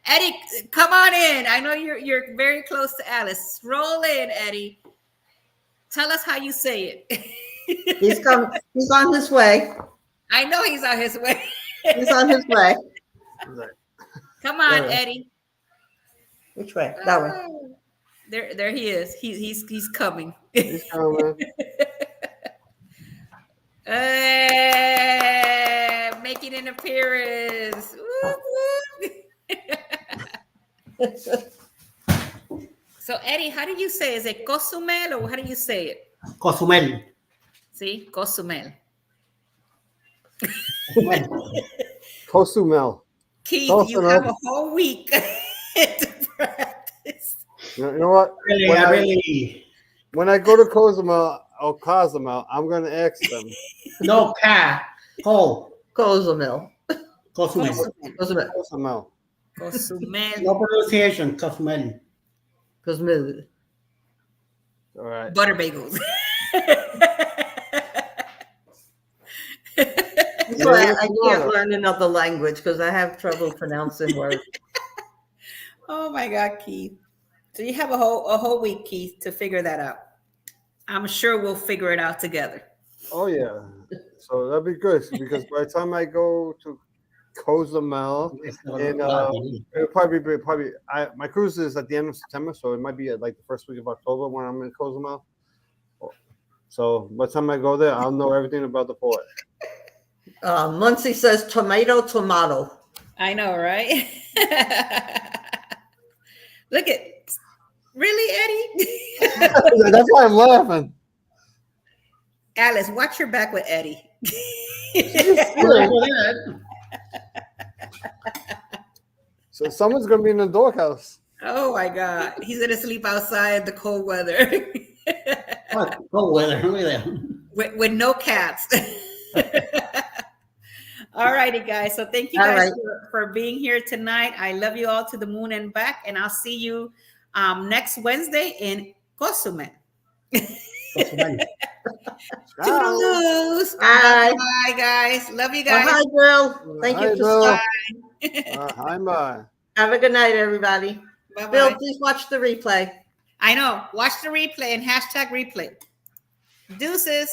Eddie, come on in. I know you're very close to Alice. Stroll in, Eddie. Tell us how you say it. He's on his way. I know he's on his way. He's on his way. Come on, Eddie. Which way? That way. There he is. He's coming. He's coming. Making an appearance. So Eddie, how do you say it? Is it Cozumel or how do you say it? Cozumel. See, Cozumel. Cozumel. Keith, you have a whole week to practice. You know what? When I go to Cozumel, I'm going to ask them. No, Cozumel. Cozumel. No pronunciation, Cozumel. Cozumel. All right. Butter bagels. So I can't learn another language because I have trouble pronouncing words. Oh my God, Keith. So you have a whole week, Keith, to figure that out. I'm sure we'll figure it out together. Oh yeah. So that'd be good because by the time I go to Cozumel, and it'll probably my cruise is at the end of September, so it might be like the first week of October when I'm in Cozumel. So by the time I go there, I'll know everything about the port. Muncie says tomato. I know, right? Look at, really, Eddie? That's why I'm laughing. Alice, watch your back with Eddie. So someone's gonna be in the doghouse. Oh my God, he's gonna sleep outside the cold weather. Cold weather, look at that. With no cats. All righty, guys. So thank you guys for being here tonight. I love you all to the moon and back, and I'll see you next Wednesday in Cozumel. Toodaloos. Bye. Bye, guys. Love you guys. Bye, Bill. Thank you for Hi, bye. Have a good night, everybody. Bye-bye. Bill, please watch the replay. I know. Watch the replay and hashtag replay. Deuces.